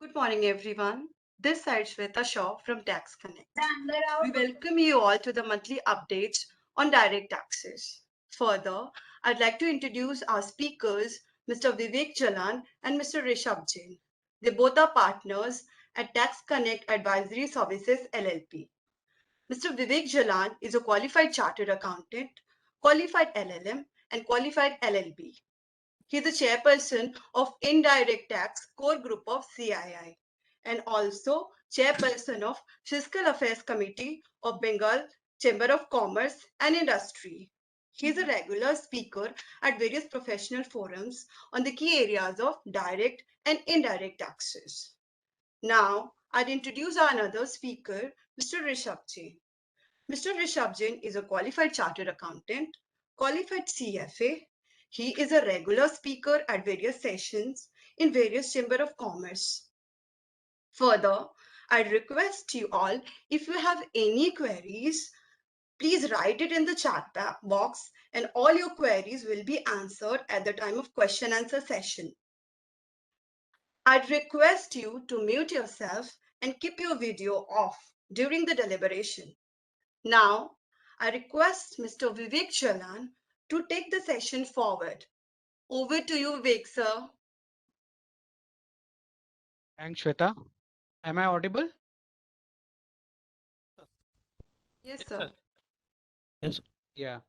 Good morning, everyone. This side Shweta Shaw from Tax Connect. We welcome you all to the monthly updates on direct taxes. Further, I'd like to introduce our speakers, Mr. Vivek Jalan and Mr. Rishabh Jain. They both are partners at Tax Connect Advisory Services LLP. Mr. Vivek Jalan is a qualified chartered accountant, qualified LL.M, and qualified LL.B. He is the chairperson of Indirect Tax Core Group of CII and also chairperson of Fiscal Affairs Committee of Bengal Chamber of Commerce and Industry. He is a regular speaker at various professional forums on the key areas of direct and indirect taxes. Now, I'd introduce our another speaker, Mr. Rishabh Jain. Mr. Rishabh Jain is a qualified chartered accountant, qualified CFA. He is a regular speaker at various sessions in various Chamber of Commerce. Further, I request you all, if you have any queries, please write it in the chat box and all your queries will be answered at the time of question answer session. I'd request you to mute yourself and keep your video off during the deliberation. Now, I request Mr. Vivek Jalan to take the session forward. Over to you, Vivek, sir. Thanks, Shweta. Am I audible? Yes, Yes, sir. sir. Yes. Yeah.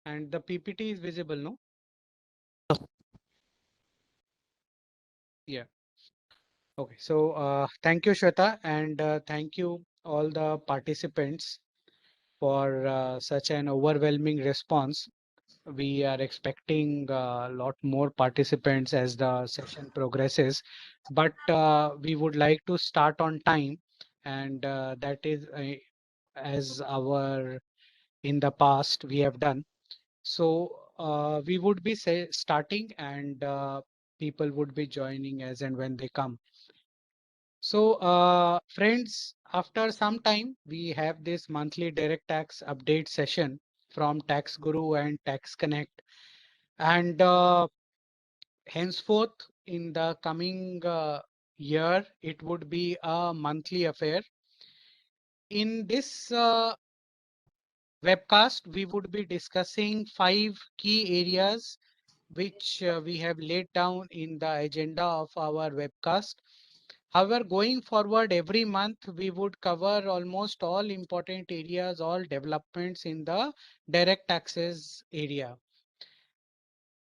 And the PPT is visible, no? Yeah. Okay. So thank you, Shweta, and thank you all the participants for such an overwhelming response. We are expecting a lot more participants as the session progresses, but we would like to start on time, and that is as our in the past we have done. So we would be starting and people would be joining as and when they come. So friends, after some time, we have this monthly direct tax update session from Tax Guru and Tax Connect. And henceforth, in the coming year, it would be a monthly affair. In this webcast, we would be discussing 5 key areas which we have laid down in the agenda of our webcast. However, going forward, every month we would cover almost all important areas, all developments in the direct taxes area.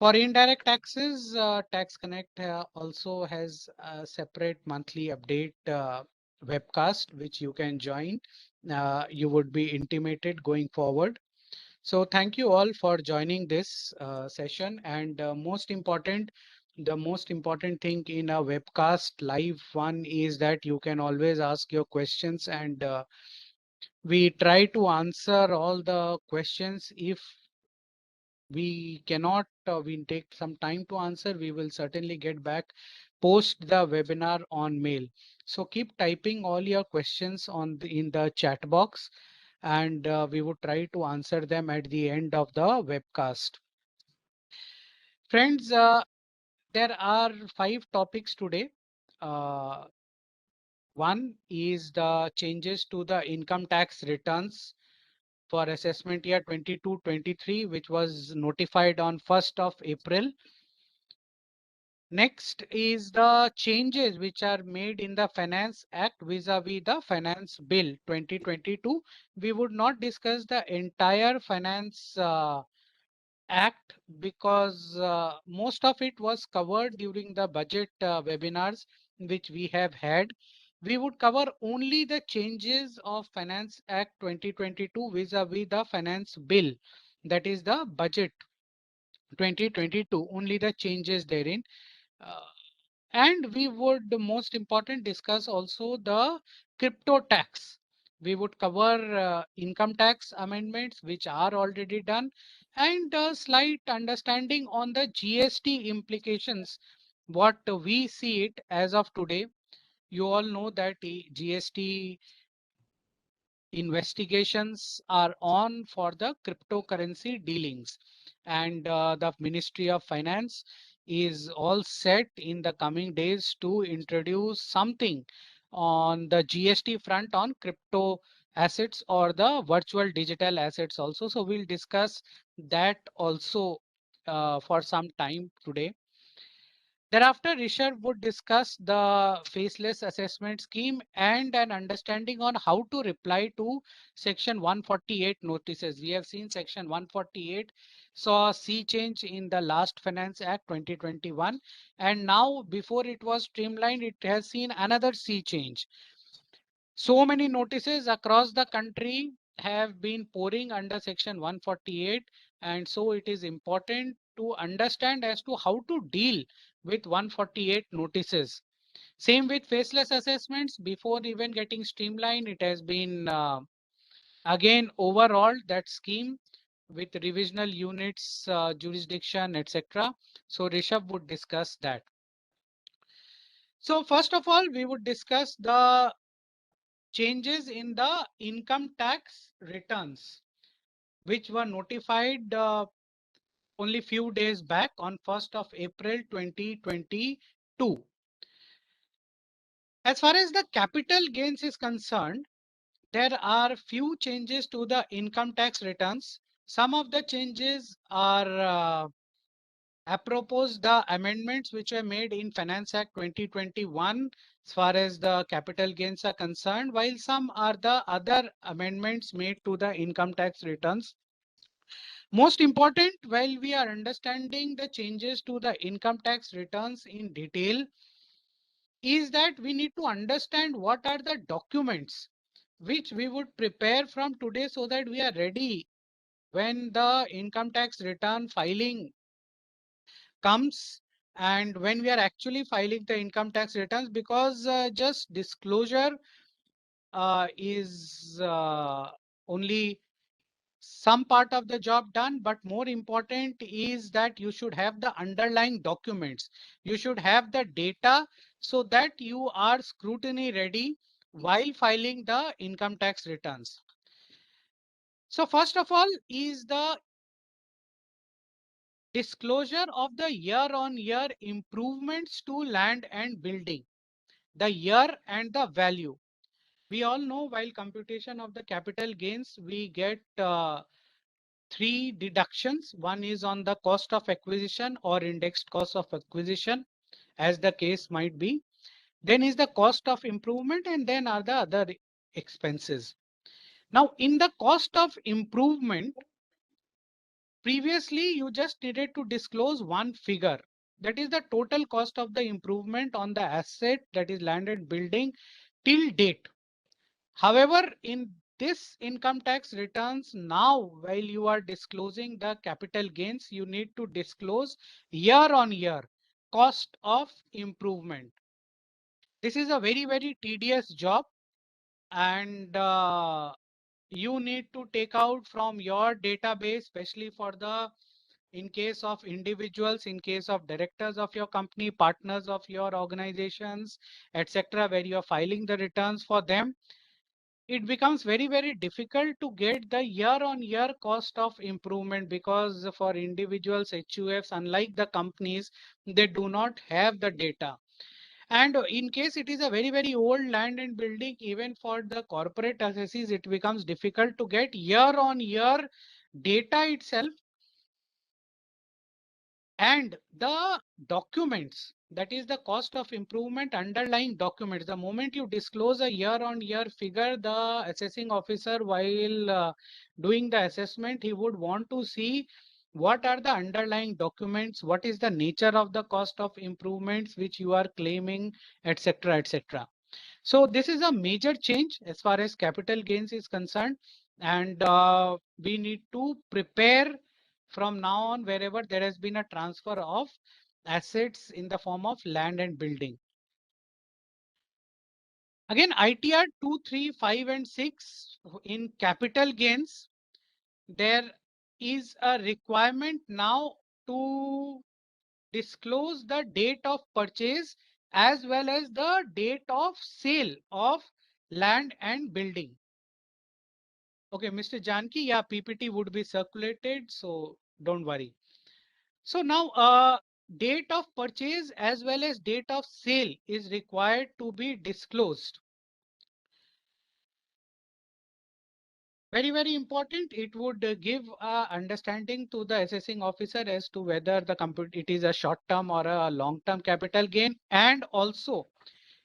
For indirect taxes, Tax Connect also has a separate monthly update webcast, which you can join. You would be intimated going forward. So thank you all for joining this session. And the most important thing in a webcast live one is that you can always ask your questions, and we try to answer all the questions. If we cannot, we take some time to answer, we will certainly get back post the webinar on mail. So keep typing all your questions in the chat box, and we would try to answer them at the end of the webcast. Friends, there are 5 topics today. One is the changes to the income tax returns for assessment year 22-23, which was notified on 1st of April. Next is the changes which are made in the Finance Act vis-a-vis the Finance Bill 2022. We would not discuss the entire Finance Act because most of it was covered during the budget webinars which we have had. We would cover only the changes of Finance Act 2022 vis-a-vis the Finance Bill, that is the budget 2022, only the changes therein. Uh, and we would the most important discuss also the crypto tax. We would cover income tax amendments which are already done, and a slight understanding on the GST implications, what we see it as of today. You all know that GST investigations are on for the cryptocurrency dealings, and the Ministry of Finance is all set in the coming days to introduce something on the GST front on crypto assets or the virtual digital assets also. So we'll discuss that also for some time today. Thereafter, Rishabh would discuss the faceless assessment scheme and an understanding on how to reply to Section 148 notices. We have seen Section 148 saw a sea change in the last Finance Act 2021, and now before it was streamlined, it has seen another sea change. So many notices across the country have been pouring under Section 148, and so it is important to understand as to how to deal with 148 notices. Same with faceless assessments. Before even getting streamlined, it has been again overall that scheme with revisional units, jurisdiction, etc. So Rishabh would discuss that. So first of all, we would discuss the changes in the income tax returns, which were notified only few days back on 1st of April 2022. As far as the capital gains is concerned, there are few changes to the income tax returns. Some of the changes are apropos the amendments which were made in Finance Act 2021 as far as the capital gains are concerned, while some are the other amendments made to the income tax returns. Most important, while we are understanding the changes to the income tax returns in detail, is that we need to understand what are the documents which we would prepare from today so that we are ready when the income tax return filing comes and when we are actually filing the income tax returns, because just disclosure is only some part of the job done, but more important is that you should have the underlying documents. You should have the data so that you are scrutiny ready while filing the income tax returns. So first of all is the disclosure of the year-on-year improvements to land and building, the year and the value. We all know while computation of the capital gains, we get three deductions. One is on the cost of acquisition or indexed cost of acquisition, as the case might be. Then is the cost of improvement, and then are the other expenses. Now, in the cost of improvement, previously you just needed to disclose one figure. That is the total cost of the improvement on the asset, that is land and building, till date. However, in this income tax returns now, while you are disclosing the capital gains, you need to disclose year on year cost of improvement. This is a very tedious job, and you need to take out from your database, especially for the in case of individuals, in case of directors of your company, partners of your organizations, etc., where you are filing the returns for them. It becomes very difficult to get the year on year cost of improvement, because for individuals, HUFs, unlike the companies, they do not have the data. And in case it is a very old land and building, even for the corporate assessees, it becomes difficult to get year on year data itself. And the documents, that is the cost of improvement underlying documents, the moment you disclose a year on year figure, the assessing officer, while doing the assessment, he would want to see what are the underlying documents, what is the nature of the cost of improvements which you are claiming, etc., etc. So this is a major change as far as capital gains is concerned, and we need to prepare from now on wherever there has been a transfer of assets in the form of land and building. Again, ITR 2, 3, 5, and 6 in capital gains, there is a requirement now to disclose the date of purchase as well as the date of sale of land and building. Okay, Mr. Janki, yeah, PPT would be circulated, so don't worry. So now date of purchase as well as date of sale is required to be disclosed. Very, very important. It would give understanding to the assessing officer as to whether it is a short term or a long term capital gain, and also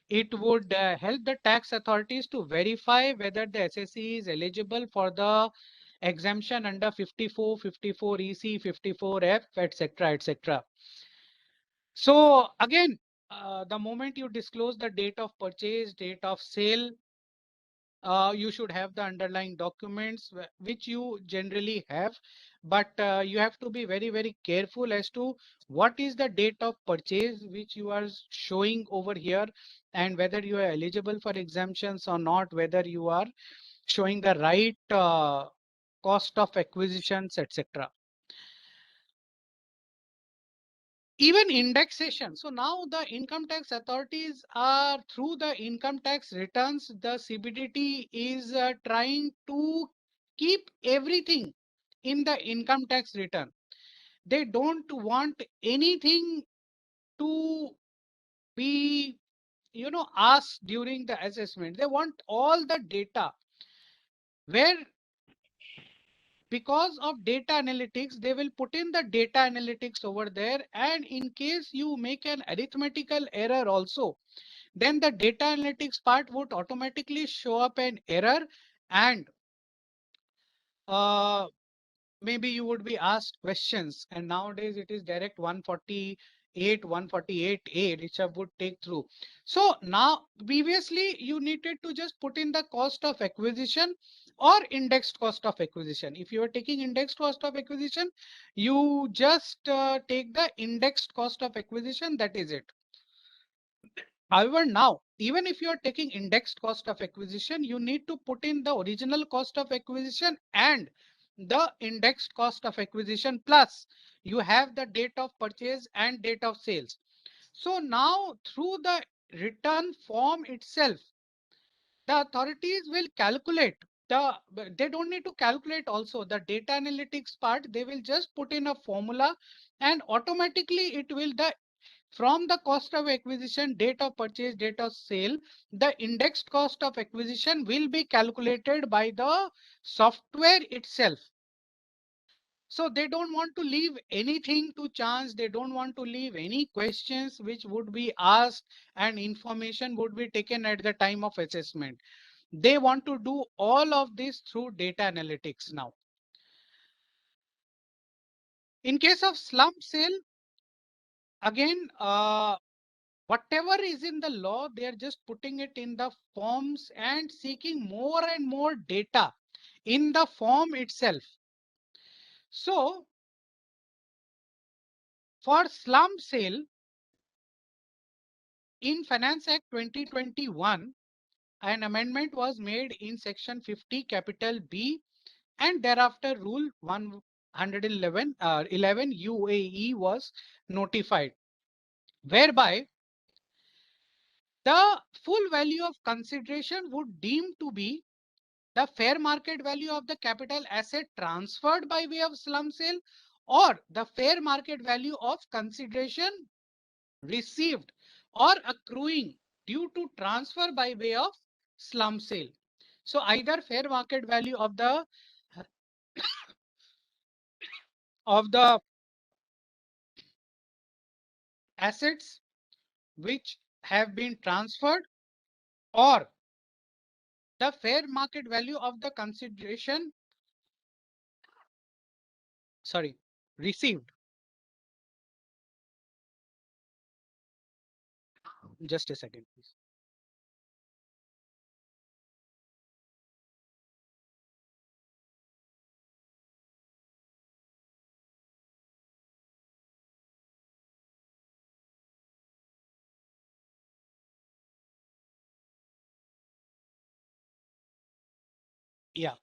it would help the tax authorities to verify whether the assessee is eligible for the exemption under 54, 54 EC, 54F, etc., etc. So again, the moment you disclose the date of purchase, date of sale, you should have the underlying documents which you generally have, but you have to be very, very careful as to what is the date of purchase which you are showing over here, and whether you are eligible for exemptions or not, whether you are showing the right cost of acquisitions, etc. Even indexation. So now the income tax authorities are, through the income tax returns, the CBDT is trying to keep everything in the income tax return. They don't want anything to be, asked during the assessment. They want all the data, where because of data analytics, they will put in the data analytics over there. And in case you make an arithmetical error also, then the data analytics part would automatically show up an error, and uh, maybe you would be asked questions. And nowadays it is direct 148, 148A, which I would take through. So now previously you needed to just put in the cost of acquisition or indexed cost of acquisition. If you are taking indexed cost of acquisition, you just take the indexed cost of acquisition. That is it. However, now, even if you are taking indexed cost of acquisition, you need to put in the original cost of acquisition and the indexed cost of acquisition, plus you have the date of purchase and date of sales. So now through the return form itself, the authorities will calculate they don't need to calculate also the data analytics part. They will just put in a formula, and automatically it will the from the cost of acquisition, date of purchase, date of sale, the indexed cost of acquisition will be calculated by the software itself. So they don't want to leave anything to chance. They don't want to leave any questions which would be asked and information would be taken at the time of assessment. They want to do all of this through data analytics now. In case of slump sale, again, whatever is in the law, they are just putting it in the forms and seeking more and more data in the form itself. So for slump sale, in Finance Act 2021, an amendment was made in section 50 capital B, and thereafter rule 111 11 UAE was notified, whereby the full value of consideration would deem to be the fair market value of the capital asset transferred by way of slump sale, or the fair market value of consideration received or accruing due to transfer by way of slump sale. So either fair market value of the assets which have been transferred, or the fair market value of the consideration, sorry, received. Just a second, please. Yeah.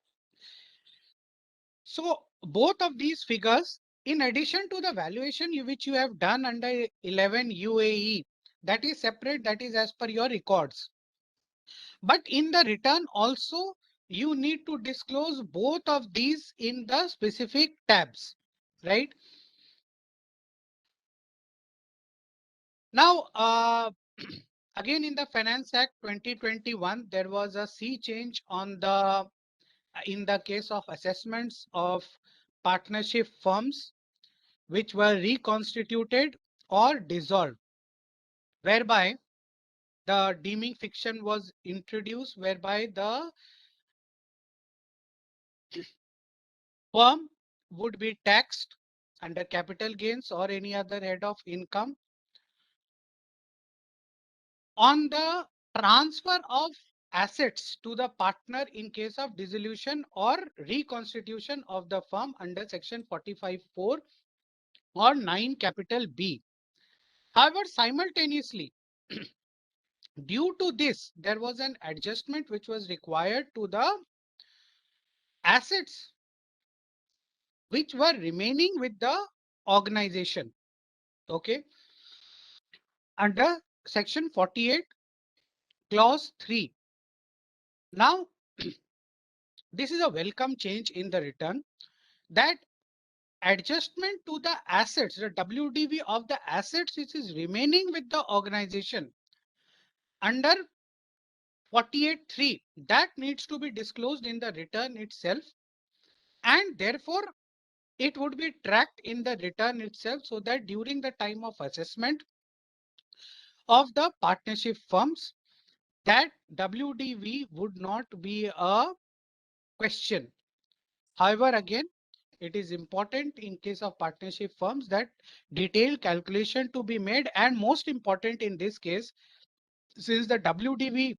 So both of these figures, in addition to the valuation which you have done under 11 UAE, that is separate, that is as per your records. But in the return also, you need to disclose both of these in the specific tabs, right? Now, again in the Finance Act 2021, there was a sea change on the in the case of assessments of partnership firms which were reconstituted or dissolved, whereby the deeming fiction was introduced, whereby the firm would be taxed under capital gains or any other head of income on the transfer of assets to the partner in case of dissolution or reconstitution of the firm under section 45(4) or 9 capital B. However, simultaneously, due to this, there was an adjustment which was required to the assets which were remaining with the organization. Okay. Under section 48, clause 3. Now, this is a welcome change in the return, that adjustment to the assets, the WDV of the assets which is remaining with the organization under 48(3), that needs to be disclosed in the return itself, and therefore it would be tracked in the return itself, so that during the time of assessment of the partnership firms, that WDV would not be a question. However, again, it is important in case of partnership firms that detailed calculation to be made, and most important in this case, since the WDV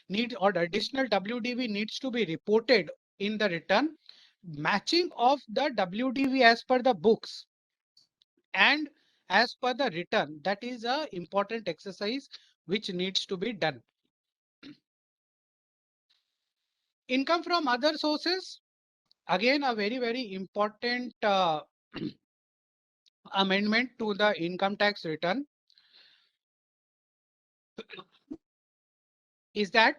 need or additional WDV needs to be reported in the return, matching of the WDV as per the books and as per the return, that is a important exercise which needs to be done. Income from other sources, again a very important amendment to the income tax return is that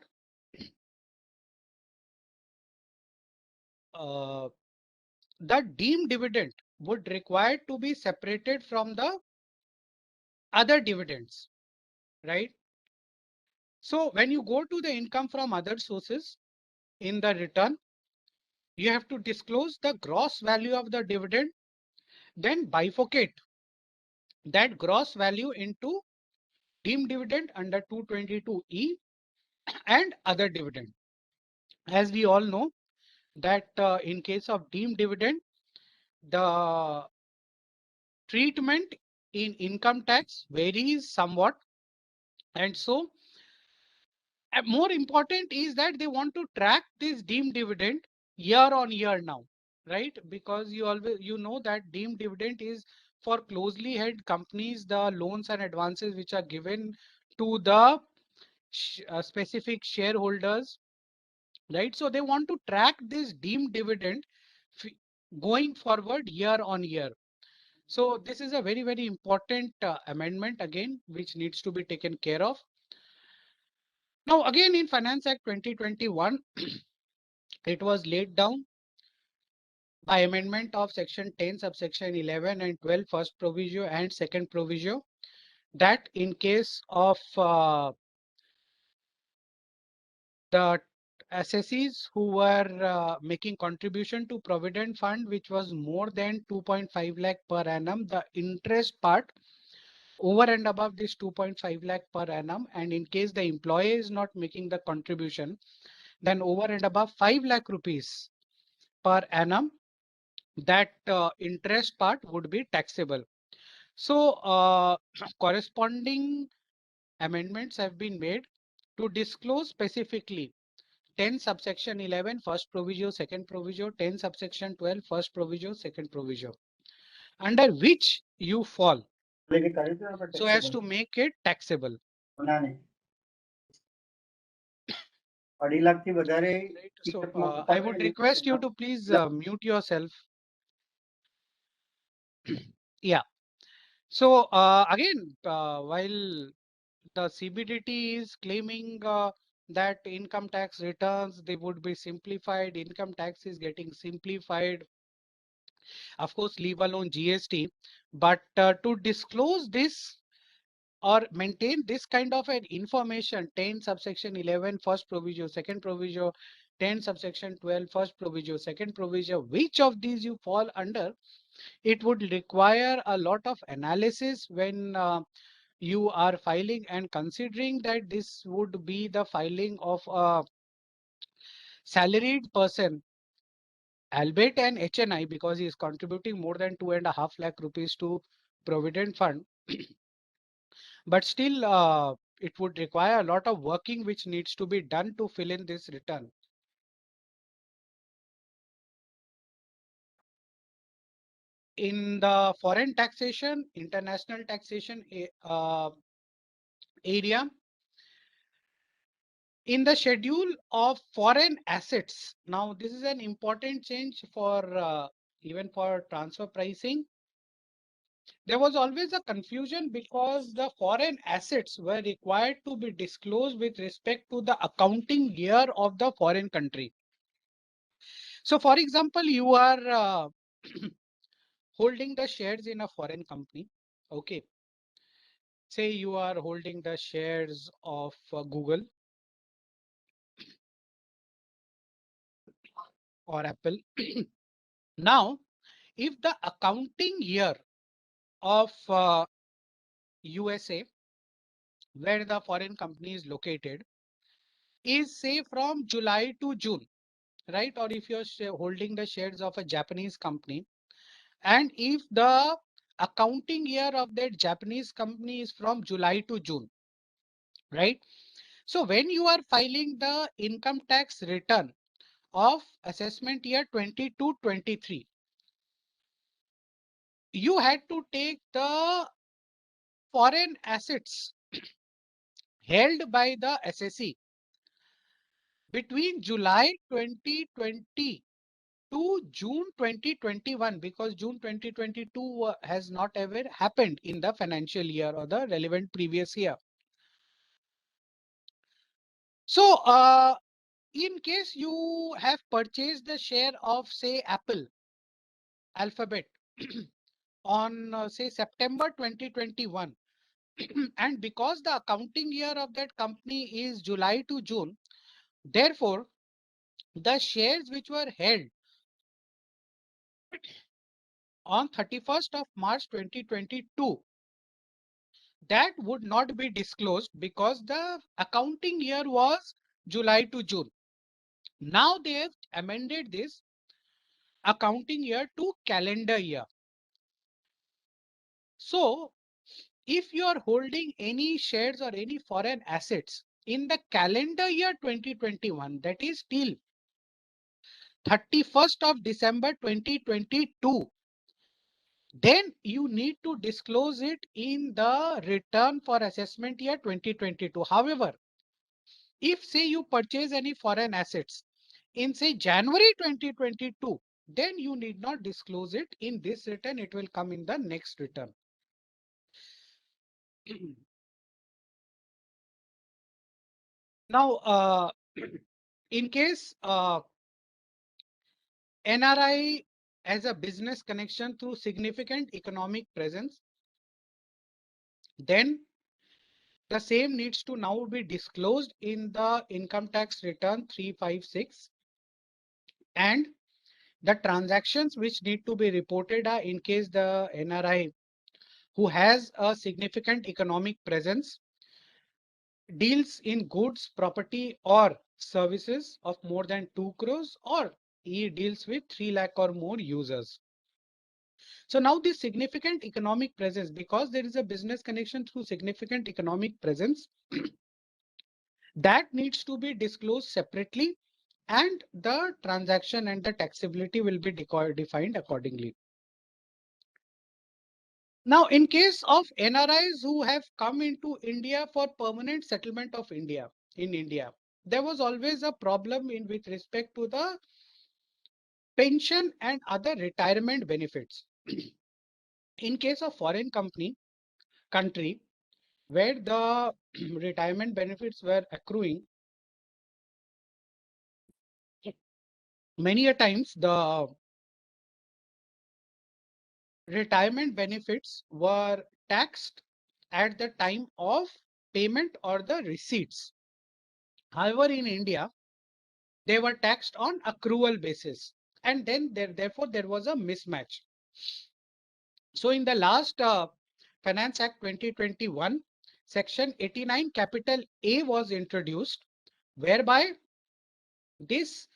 uh, the deemed dividend would require to be separated from the other dividends, right? So when you go to the income from other sources in the return, you have to disclose the gross value of the dividend, then bifurcate that gross value into deemed dividend under 222E and other dividend. As we all know that in case of deemed dividend, the treatment in income tax varies somewhat. And so more important is that they want to track this deemed dividend year on year now, right? Because you know that deemed dividend is for closely held companies, the loans and advances which are given to the specific shareholders, right? So they want to track this deemed dividend going forward year on year. So this is a very important amendment again, which needs to be taken care of. Now, again, in Finance Act 2021, it was laid down by amendment of section 10, subsection 11 and 12, first proviso and second proviso, that in case of the assessees who were making contribution to provident fund, which was more than 2.5 lakh per annum, the interest part over and above this 2.5 lakh per annum, and in case the employee is not making the contribution, then over and above 5 lakh rupees per annum, that interest part would be taxable. So corresponding amendments have been made to disclose specifically 10 subsection 11 first proviso, second proviso, 10 subsection 12 first proviso, second proviso, under which you fall, so as to make it taxable. Right. So I would request you to please mute yourself. Yeah. So again, while the CBDT is claiming that income tax returns, they would be simplified, income tax is getting simplified, of course, leave alone GST. But to disclose this or maintain this kind of an information, 10 subsection 11 first proviso, second proviso, 10 subsection 12 first proviso, second proviso, which of these you fall under, it would require a lot of analysis when you are filing, and considering that this would be the filing of a salaried person, albeit an HNI, because he is contributing more than 2.5 lakh rupees to Provident Fund, but still it would require a lot of working which needs to be done to fill in this return. In the foreign taxation, international taxation area, in the schedule of foreign assets, now this is an important change for even for transfer pricing. There was always a confusion because the foreign assets were required to be disclosed with respect to the accounting year of the foreign country. So for example, you are holding the shares in a foreign company. Okay. Say you are holding the shares of Google or Apple. Now, if the accounting year of USA, where the foreign company is located, is say from July to June, right? Or if you're holding the shares of a Japanese company, and if the accounting year of that Japanese company is from July to June, right? So when you are filing the income tax return of assessment year 22-23, you had to take the foreign assets held by the SSE between July 2020 to June 2021, because June 2022 has not ever happened in the financial year or the relevant previous year. So in case you have purchased the share of say Apple, Alphabet on say September 2021, and because the accounting year of that company is July to June, therefore the shares which were held on 31st of March 2022, that would not be disclosed because the accounting year was July to June. Now they have amended this accounting year to calendar year. So if you are holding any shares or any foreign assets in the calendar year 2021, that is till 31st of December 2022, then you need to disclose it in the return for assessment year 2022. However, if say you purchase any foreign assets in say January 2022, then you need not disclose it in this return. It will come in the next return. Now, in case NRI has a business connection through significant economic presence, then the same needs to now be disclosed in the income tax return 356, and the transactions which need to be reported are in case the NRI who has a significant economic presence deals in goods, property or services of more than 2 crores, or he deals with 3 lakh or more users. So now this significant economic presence, because there is a business connection through significant economic presence, that needs to be disclosed separately, and the transaction and the taxability will be defined accordingly. Now, in case of NRIs who have come into India for permanent settlement of India in India, there was always a problem in with respect to the pension and other retirement benefits. In case of foreign country where the retirement benefits were accruing, many a times the retirement benefits were taxed at the time of payment or the receipts. However, in India, they were taxed on accrual basis, and then therefore there was a mismatch. So in the last Finance Act 2021, Section 89 capital A was introduced, whereby this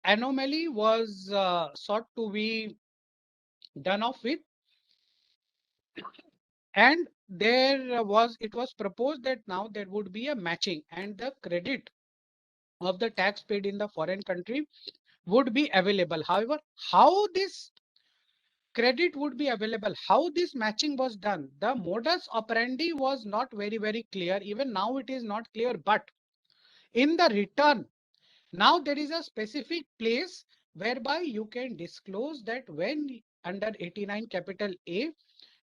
anomaly was sought to be done off with, and it was proposed that now there would be a matching and the credit of the tax paid in the foreign country would be available. However, how this credit would be available, how this matching was done, the modus operandi was not very clear. Even now it is not clear, but in the return, now there is a specific place whereby you can disclose that when under 89 capital A,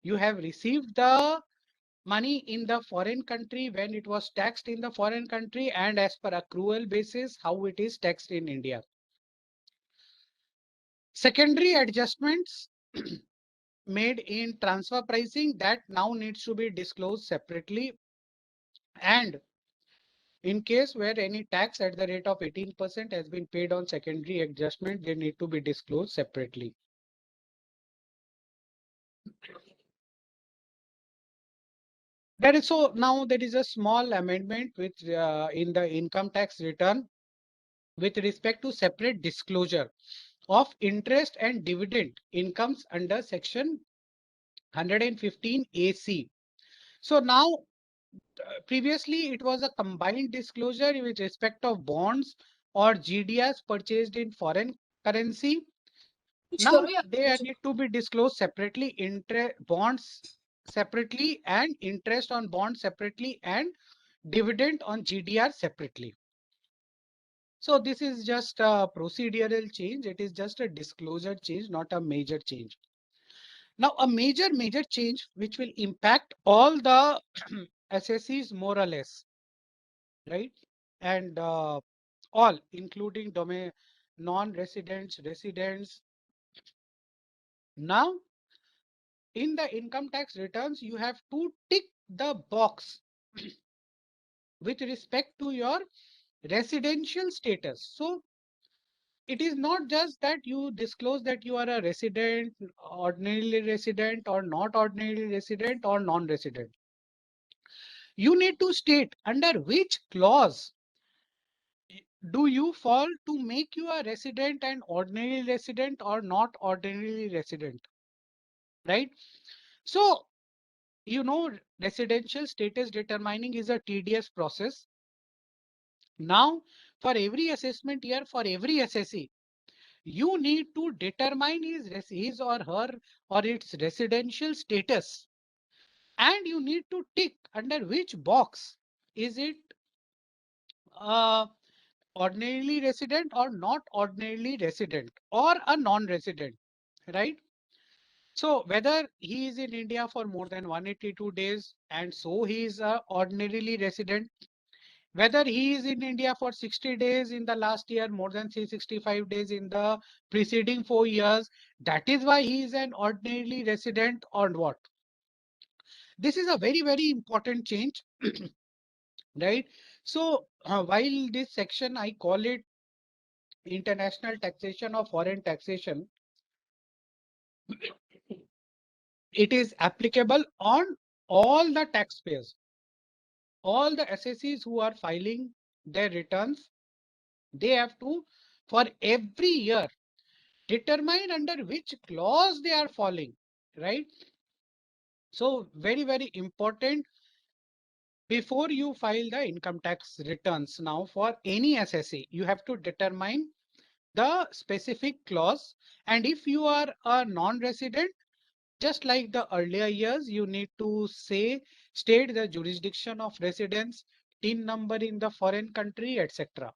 you have received the money in the foreign country when it was taxed in the foreign country, and as per accrual basis, how it is taxed in India. Secondary adjustments made in transfer pricing, that now needs to be disclosed separately. And in case where any tax at the rate of 18% has been paid on secondary adjustment, they need to be disclosed separately. Now there is a small amendment which in the income tax return with respect to separate disclosure of interest and dividend incomes under section 115 AC. So now previously it was a combined disclosure with respect of bonds or GDRs purchased in foreign currency. Now they need to be disclosed separately, bonds separately, and interest on bonds separately, and dividend on GDR separately. So this is just a procedural change. It is just a disclosure change, not a major change. Now, a major change which will impact all the SSEs more or less, right? And all, including non-residents, residents. Now, in the income tax returns, you have to tick the box with respect to your residential status. So it is not just that you disclose that you are a resident, ordinarily resident, or not ordinarily resident, or non-resident. You need to state under which clause do you fall to make you a resident and ordinary resident or not ordinarily resident, right? So, residential status determining is a tedious process. Now, for every assessment year, for every assessee, you need to determine his or her or its residential status, and you need to tick under which box is it uh, ordinarily resident or not ordinarily resident or a non-resident, right? So whether he is in India for more than 182 days and so he is a ordinarily resident, whether he is in India for 60 days in the last year, more than 365 days in the preceding 4 years, that is why he is an ordinarily resident or what. This is a very important change, right? So while this section I call it international taxation or foreign taxation, it is applicable on all the taxpayers, all the assessees who are filing their returns. They have to, for every year, determine under which clause they are falling, right? So very important before you file the income tax returns. Now for any assessee, you have to determine the specific clause, and if you are a non-resident, just like the earlier years, you need to state the jurisdiction of residence, TIN number in the foreign country, etc.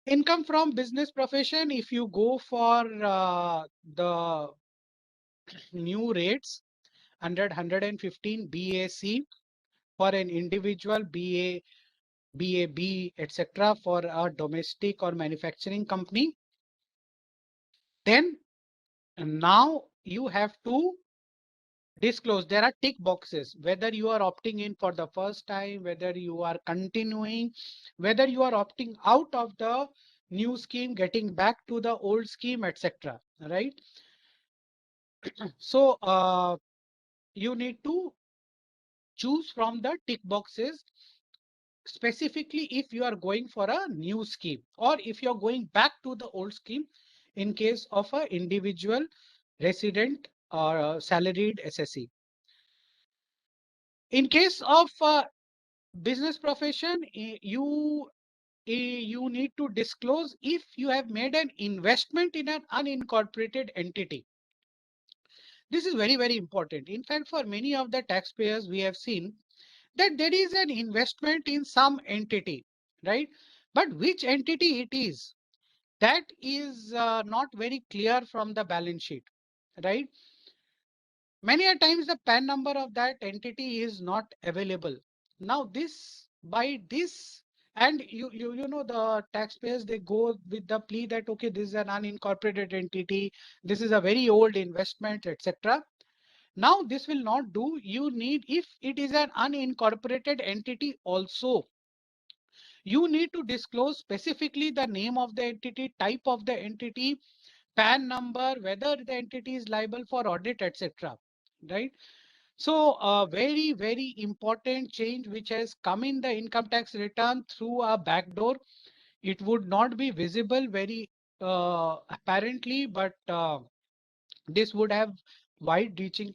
Income from business profession, if you go for the new rates, 115 BAC for an individual, BAB, etc. for a domestic or manufacturing company, then now you have to disclose. There are tick boxes, whether you are opting in for the first time, whether you are continuing, whether you are opting out of the new scheme, getting back to the old scheme, etc. Right? So you need to choose from the tick boxes, specifically if you are going for a new scheme or if you're going back to the old scheme in case of a individual resident or salaried SSE. In case of business profession, you need to disclose if you have made an investment in an unincorporated entity. This is very, very important. In fact, for many of the taxpayers, we have seen that there is an investment in some entity, right? But which entity it is, that is not very clear from the balance sheet, right? Many a times the PAN number of that entity is not available. Now this, and you know the taxpayers, they go with the plea that okay, this is an unincorporated entity, this is a very old investment, etc. Now this will not do. You need, if it is an unincorporated entity also, you need to disclose specifically the name of the entity, type of the entity, PAN number, whether the entity is liable for audit, etc. Right? So a very, very important change which has come in the income tax return through a backdoor. It would not be visible very apparently, but this would have wide-reaching,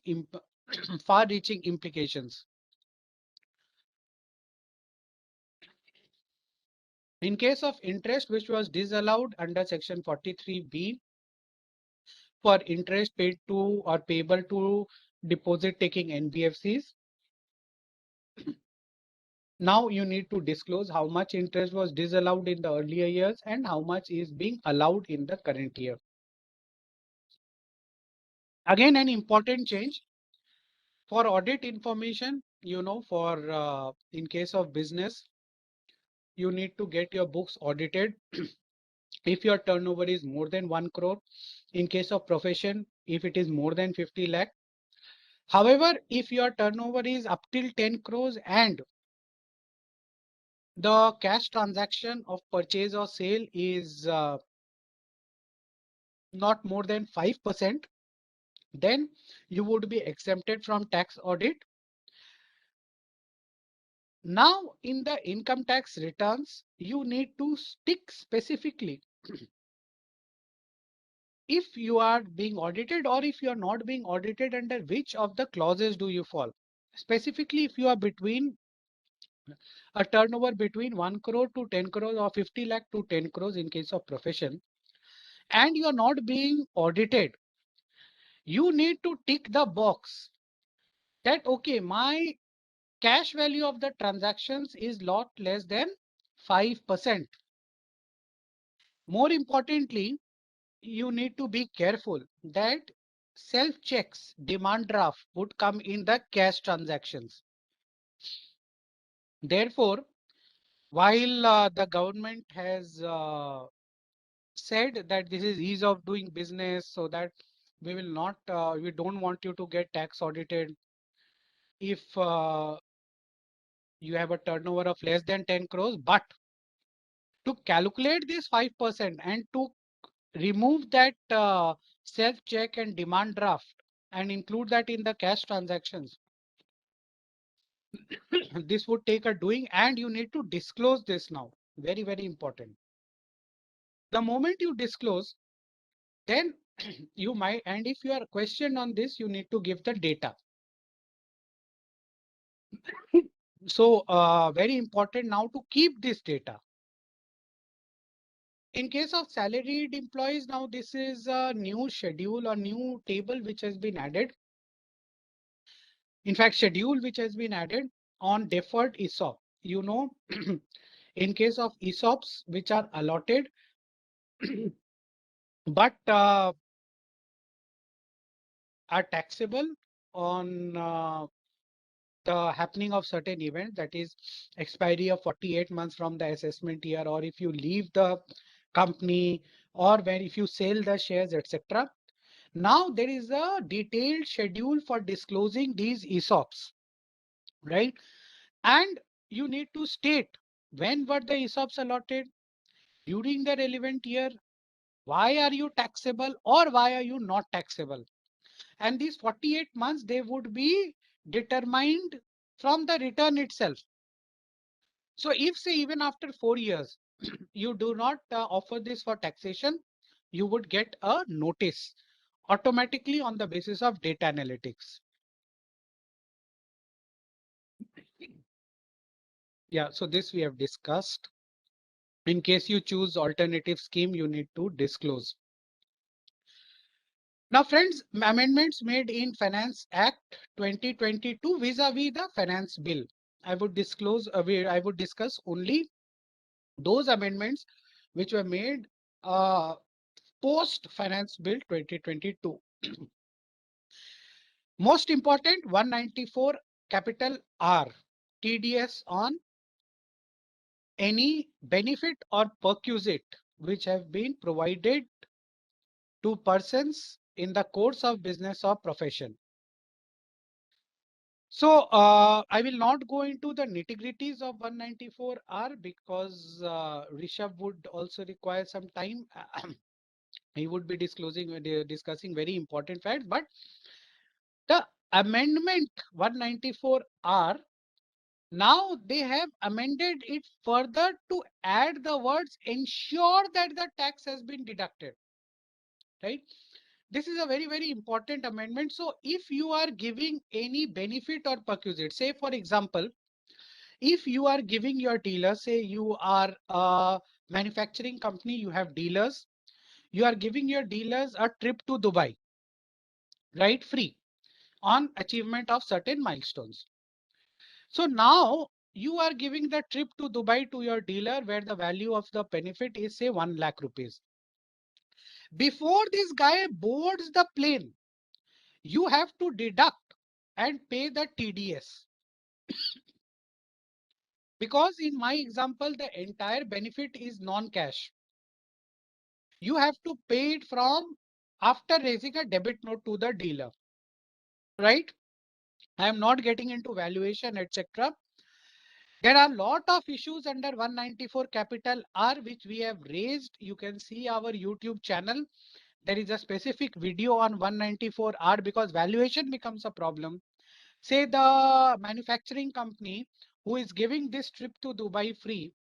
far-reaching implications. In case of interest, which was disallowed under Section 43B for interest paid to or payable to deposit taking NBFCs, now you need to disclose how much interest was disallowed in the earlier years and how much is being allowed in the current year. Again, an important change for audit information, for in case of business, you need to get your books audited if your turnover is more than 1 crore. In case of profession, if it is more than 50 lakh. However, if your turnover is up till 10 crores and the cash transaction of purchase or sale is not more than 5%, then you would be exempted from tax audit. Now, in the income tax returns, you need to stick specifically if you are being audited or if you are not being audited, under which of the clauses do you fall. Specifically, if you are between a turnover between 1 crore to 10 crores or 50 lakh to 10 crores in case of profession, and you are not being audited, you need to tick the box that, okay, my cash value of the transactions is lot less than 5%. More importantly, you need to be careful that self checks, demand draft would come in the cash transactions. Therefore, while the government has said that this is ease of doing business, so that we don't want you to get tax audited if you have a turnover of less than 10 crores, but to calculate this 5% and to remove that self check and demand draft and include that in the cash transactions, this would take a doing, and you need to disclose this now. Very, very important. The moment you disclose, then you might, and if you are questioned on this, you need to give the data. So very important now to keep this data. In case of salaried employees, now this is a new schedule or new table which has been added. In fact, schedule which has been added on deferred ESOP. In case of ESOPs which are allotted, but are taxable on the happening of certain events, that is expiry of 48 months from the assessment year, or if you leave the company, or when if you sell the shares, etc. Now there is a detailed schedule for disclosing these ESOPs, right? And you need to state when were the ESOPs allotted, during the relevant year, why are you taxable or why are you not taxable. And these 48 months, they would be determined from the return itself. So if say even after 4 years, you do not offer this for taxation, you would get a notice automatically on the basis of data analytics. Yeah, so this we have discussed. In case you choose alternative scheme, you need to disclose. Now, friends, amendments made in Finance Act 2022 vis-a-vis the Finance Bill. I would I would discuss only those amendments which were made post Finance Bill 2022. Most important, 194 capital R, TDS on any benefit or perquisite which have been provided to persons in the course of business or profession. So I will not go into the nitty-gritties of 194R because Rishabh would also require some time. He would be discussing very important facts, but the amendment 194R, now they have amended it further to add the words ensure that the tax has been deducted, right? This is a very important amendment. So if you are giving any benefit or perquisite, say for example, if you are giving your dealer, say you are a manufacturing company, you have dealers, you are giving your dealers a trip to Dubai, right, free on achievement of certain milestones. So now you are giving the trip to Dubai to your dealer where the value of the benefit is say 1 lakh rupees. Before this guy boards the plane, you have to deduct and pay the TDS. Because in my example, the entire benefit is non-cash. You have to pay it from after raising a debit note to the dealer, right? I am not getting into valuation, etc. There are a lot of issues under 194 capital R which we have raised. You can see our YouTube channel. There is a specific video on 194R because valuation becomes a problem. Say the manufacturing company who is giving this trip to Dubai free,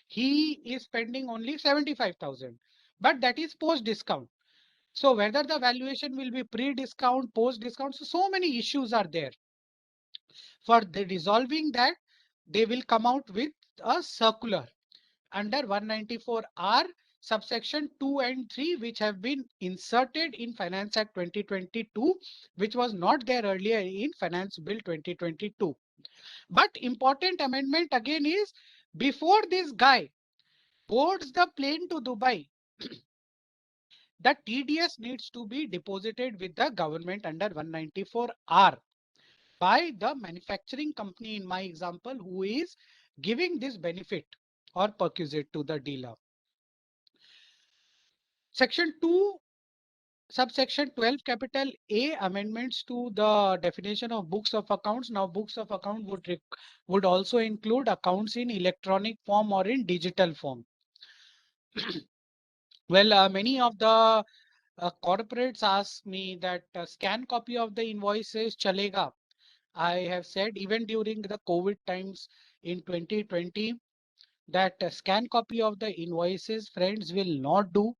he is spending only 75,000, but that is post discount. So whether the valuation will be pre-discount, post-discount, so many issues are there. For the resolving that, they will come out with a circular under 194R subsection 2 and 3, which have been inserted in Finance Act 2022, which was not there earlier in Finance Bill 2022. But important amendment again is before this guy boards the plane to Dubai, the TDS needs to be deposited with the government under 194R by the manufacturing company in my example who is giving this benefit or perquisite to the dealer. Section 2, subsection 12 capital A, amendments to the definition of books of accounts. Now books of account would also include accounts in electronic form or in digital form. Well, many of the corporates ask me that scan copy of the invoices chalega. I have said even during the COVID times in 2020 that scan copy of the invoices, friends, will not do.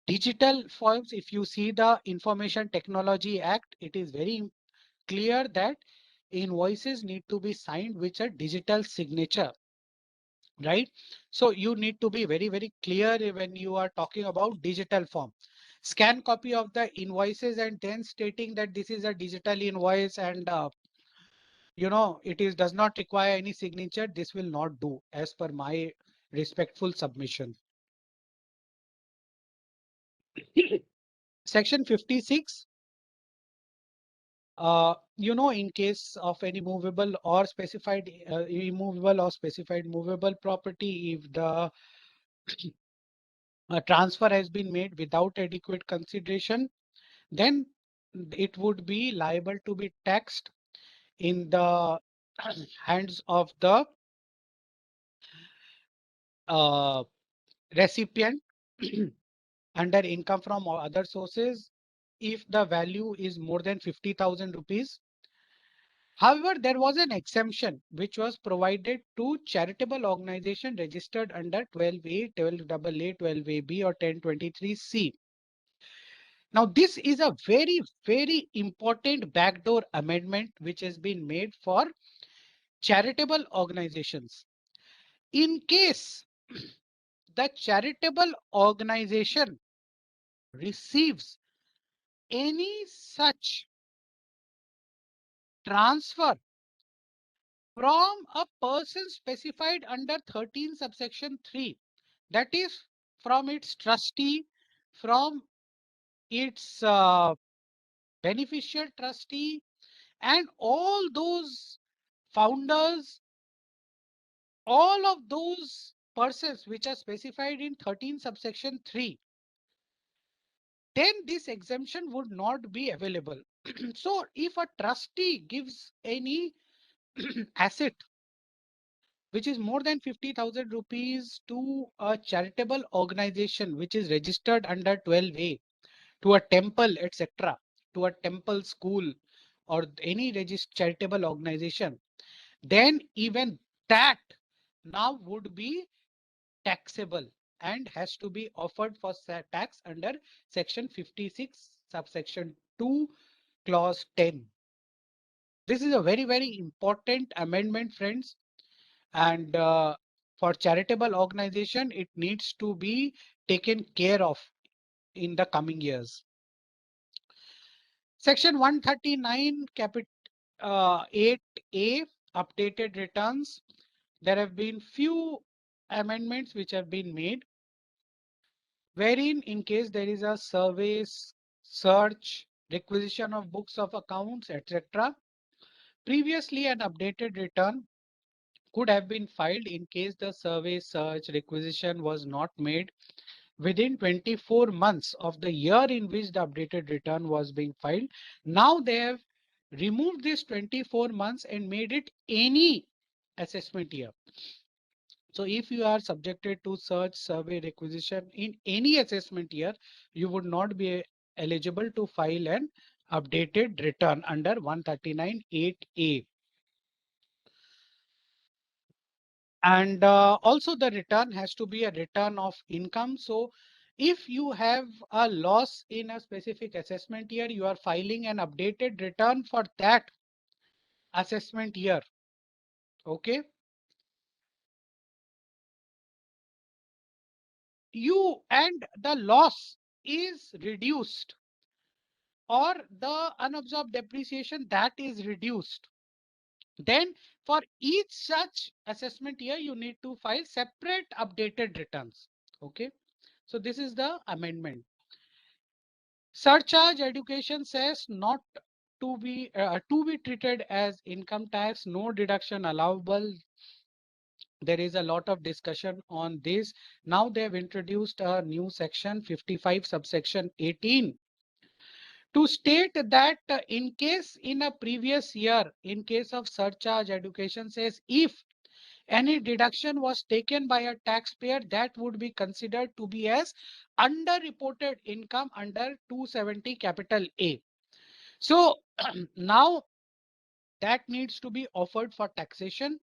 Digital forms, if you see the Information Technology Act, it is very clear that invoices need to be signed with a digital signature, right? So you need to be very clear when you are talking about digital form. Scan copy of the invoices and then stating that this is a digital invoice and it is does not require any signature. This will not do as per my respectful submission. Section 56. In case of any movable or specified immovable or specified movable property, if the transfer has been made without adequate consideration, then it would be liable to be taxed in the hands of the uh, recipient under income from other sources if the value is more than 50,000 rupees. However, there was an exemption which was provided to charitable organization registered under 12A, 12AA, 12AB or 1023C. Now, this is a very, very important backdoor amendment which has been made for charitable organizations. In case the charitable organization receives any such transfer from a person specified under 13 subsection 3, that is from its trustee, from its beneficial trustee, and all those founders, all of those persons which are specified in 13 subsection 3, then this exemption would not be available. So if a trustee gives any asset which is more than 50,000 rupees to a charitable organization which is registered under 12A, to a temple, etc., to a temple school or any registered charitable organization, then even that now would be taxable and has to be offered for tax under section 56 subsection 2 clause 10. This is a very, very important amendment, friends. And for charitable organization, it needs to be taken care of in the coming years. Section 139 Capit 8A updated returns. There have been few amendments which have been made, wherein in case there is a survey, search, requisition of books of accounts, etc., previously an updated return could have been filed in case the survey, search, requisition was not made within 24 months of the year in which the updated return was being filed. Now they have removed this 24 months and made it any assessment year. So if you are subjected to search, survey, requisition in any assessment year, you would not be eligible to file an updated return under 139(8)(a). And also the return has to be a return of income. So if you have a loss in a specific assessment year, you are filing an updated return for that assessment year. Okay. And the loss is reduced, or the unabsorbed depreciation that is reduced. Then for each such assessment year, you need to file separate updated returns. Okay. So this is the amendment. Surcharge education says not to be treated as income tax, no deduction allowable. There is a lot of discussion on this. Now they have introduced a new section 55 subsection 18 to state that in case in a previous year, in case of surcharge education says if any deduction was taken by a taxpayer, that would be considered to be as underreported income under 270 capital A. So now that needs to be offered for taxation,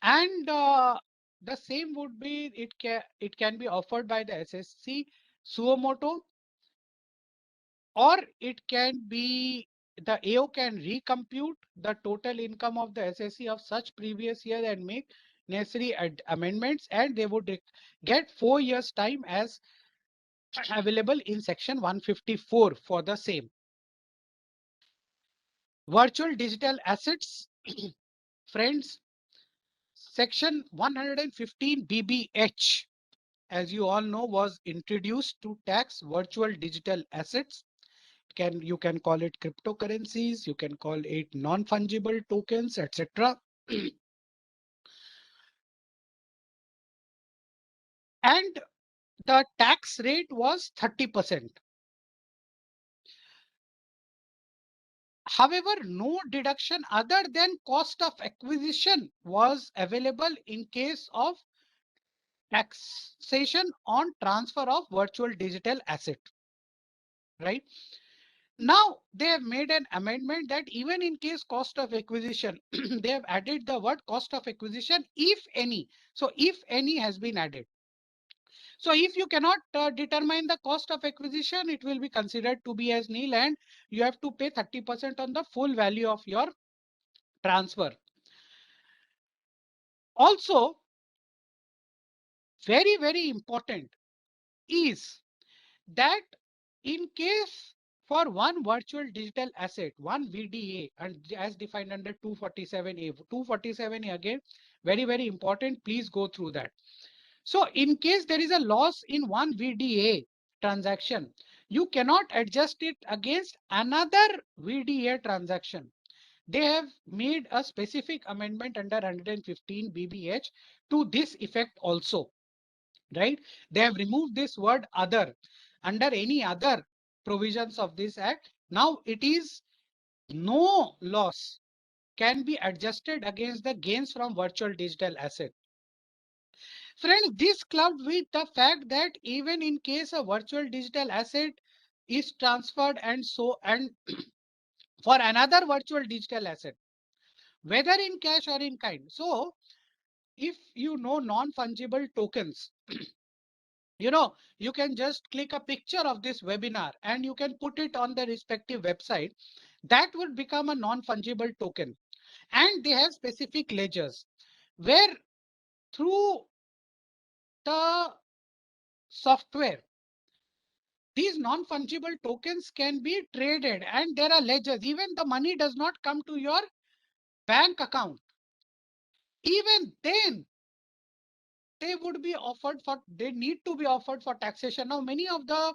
and the same would be it can be offered by the SSC suo motu, or it can be the AO can recompute the total income of the SSC of such previous year and make necessary amendments, and they would get 4 years time as available in section 154 for the same. Virtual digital assets, friends, section 115 BBH, as you all know, was introduced to tax virtual digital assets. You can call it cryptocurrencies, you can call it non-fungible tokens, etc. And the tax rate was 30%. However, no deduction other than cost of acquisition was available in case of taxation on transfer of virtual digital asset, right? Now they have made an amendment that even in case cost of acquisition, they have added the word cost of acquisition, if any. So if any has been added. So if you cannot determine the cost of acquisition, it will be considered to be as nil and you have to pay 30% on the full value of your transfer. Also, very, very important is that in case for one virtual digital asset, one VDA, and as defined under 247A, 247A again, very, very important, please go through that. So in case there is a loss in one VDA transaction, you cannot adjust it against another VDA transaction. They have made a specific amendment under 115 BBH to this effect also, right? They have removed this word other under any other provisions of this act. Now it is no loss can be adjusted against the gains from virtual digital asset. Friends, this clubbed with the fact that even in case a virtual digital asset is transferred and so and for another virtual digital asset, whether in cash or in kind. So if you know non-fungible tokens, you can just click a picture of this webinar and you can put it on the respective website. That would become a non-fungible token. And they have specific ledgers where through the software, these non-fungible tokens can be traded and there are ledgers. Even the money does not come to your bank account. Even then, they need to be offered for taxation. Now, many of the,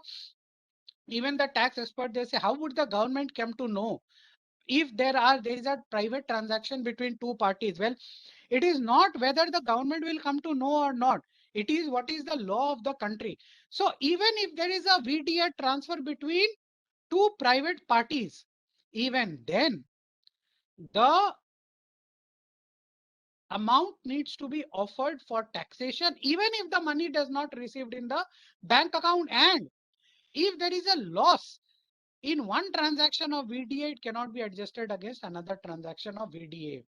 even the tax experts, they say, how would the government come to know if there is a private transaction between two parties? Well, it is not whether the government will come to know or not. It is what is the law of the country. So even if there is a VDA transfer between two private parties, even then the amount needs to be offered for taxation, even if the money does not received in the bank account. And if there is a loss in one transaction of VDA, it cannot be adjusted against another transaction of VDA.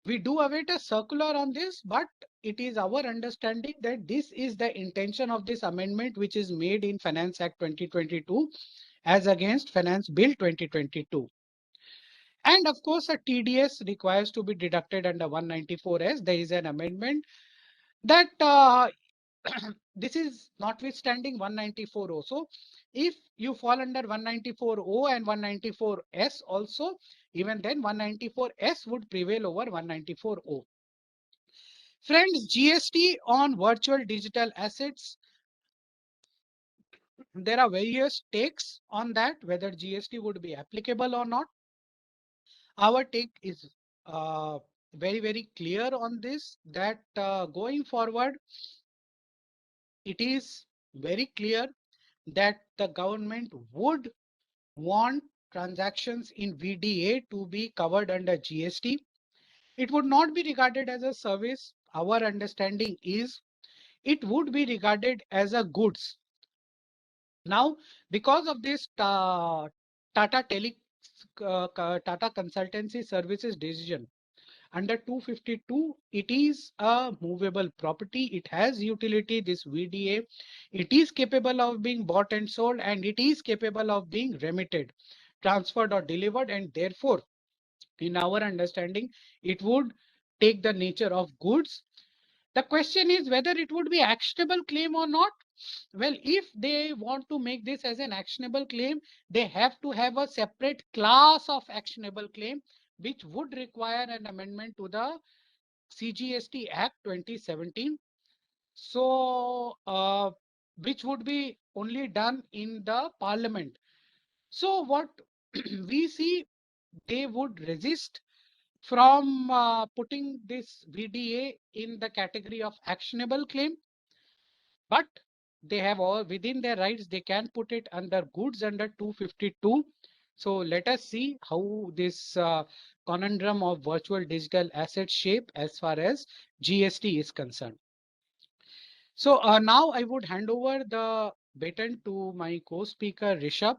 We do await a circular on this, but it is our understanding that this is the intention of this amendment, which is made in Finance Act 2022 as against Finance Bill 2022. And of course, a TDS requires to be deducted under 194S. There is an amendment that this is notwithstanding 194 also. If you fall under 194O and 194S also, even then 194S would prevail over 194O. Friends, GST on virtual digital assets. There are various takes on that, whether GST would be applicable or not. Our take is very, very clear on this, that going forward, it is very clear that the government would want transactions in VDA to be covered under GST. It would not be regarded as a service. Our understanding is it would be regarded as a goods. Now, because of this Tata Consultancy Services decision, under 252, it is a movable property. It has utility, this VDA. It is capable of being bought and sold, and it is capable of being remitted, transferred or delivered. And therefore, in our understanding, it would take the nature of goods. The question is whether it would be actionable claim or not. Well, if they want to make this as an actionable claim, they have to have a separate class of actionable claim, which would require an amendment to the CGST Act 2017. So, which would be only done in the parliament. So what we see, they would resist from putting this VDA in the category of actionable claim, but they have all within their rights, they can put it under goods under 252. So let us see how this conundrum of virtual digital assets shape as far as GST is concerned. So now I would hand over the baton to my co-speaker Rishabh,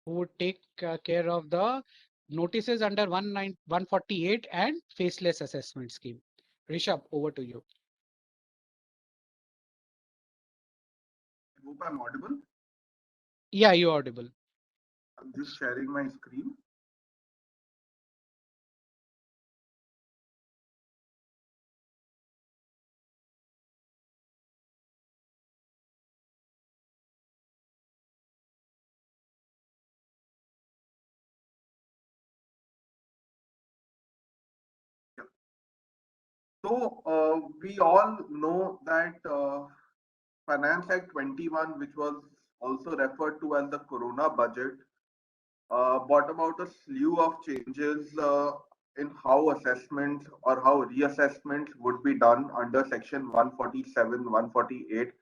who would take care of the notices under 148 and faceless assessment scheme. Rishabh, over to you. I hope I'm audible. Yeah, you're audible. I'm just sharing my screen. Yeah. So we all know that Finance Act 21, which was also referred to as the Corona budget, brought about a slew of changes in how assessments or how reassessments would be done under Section 147, 148,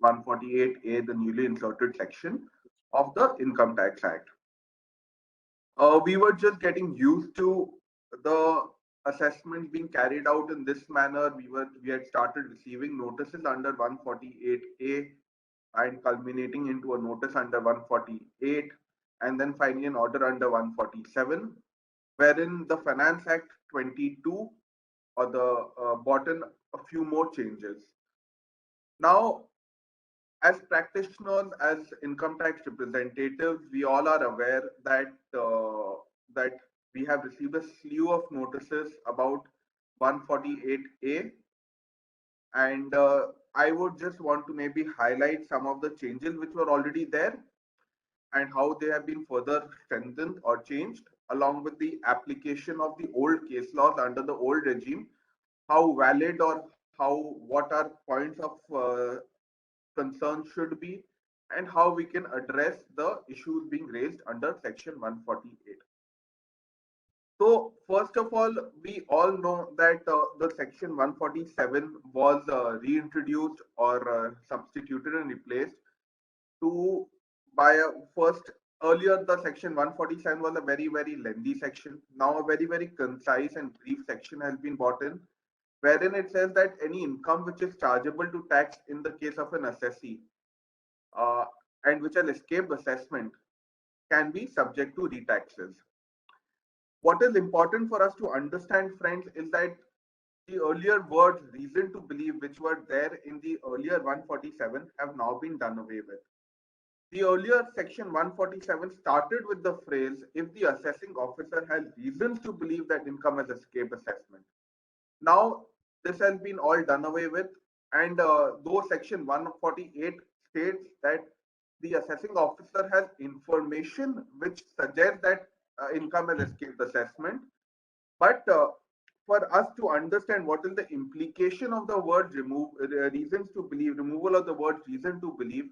148A, the newly inserted section of the Income Tax Act. We were just getting used to the assessments being carried out in this manner. We had started receiving notices under 148A and culminating into a notice under 148 and then finally an order under 147, wherein the Finance Act 22 or the brought in a few more changes. Now, as practitioners, as income tax representatives, we all are aware that we have received a slew of notices about 148A, and I would just want to maybe highlight some of the changes which were already there and how they have been further strengthened or changed, along with the application of the old case laws under the old regime, how valid or how what are points of concern should be, and how we can address the issues being raised under Section 148. So, first of all, we all know that the Section 147 was reintroduced or substituted and replaced to by a first earlier the Section 147 was a very lengthy section. Now a very concise and brief section has been brought in, wherein it says that any income which is chargeable to tax in the case of an assessee uh, and which has escaped assessment can be subject to retaxes. What is important for us to understand, friends, is that the earlier words reason to believe, which were there in the earlier 147, have now been done away with. The earlier section 147 started with the phrase, if the assessing officer has reasons to believe that income has escaped assessment. Now, this has been all done away with, and though section 148 states that the assessing officer has information which suggests that income has escaped assessment, but for us to understand what is the implication of the word reasons to believe, removal of the word reason to believe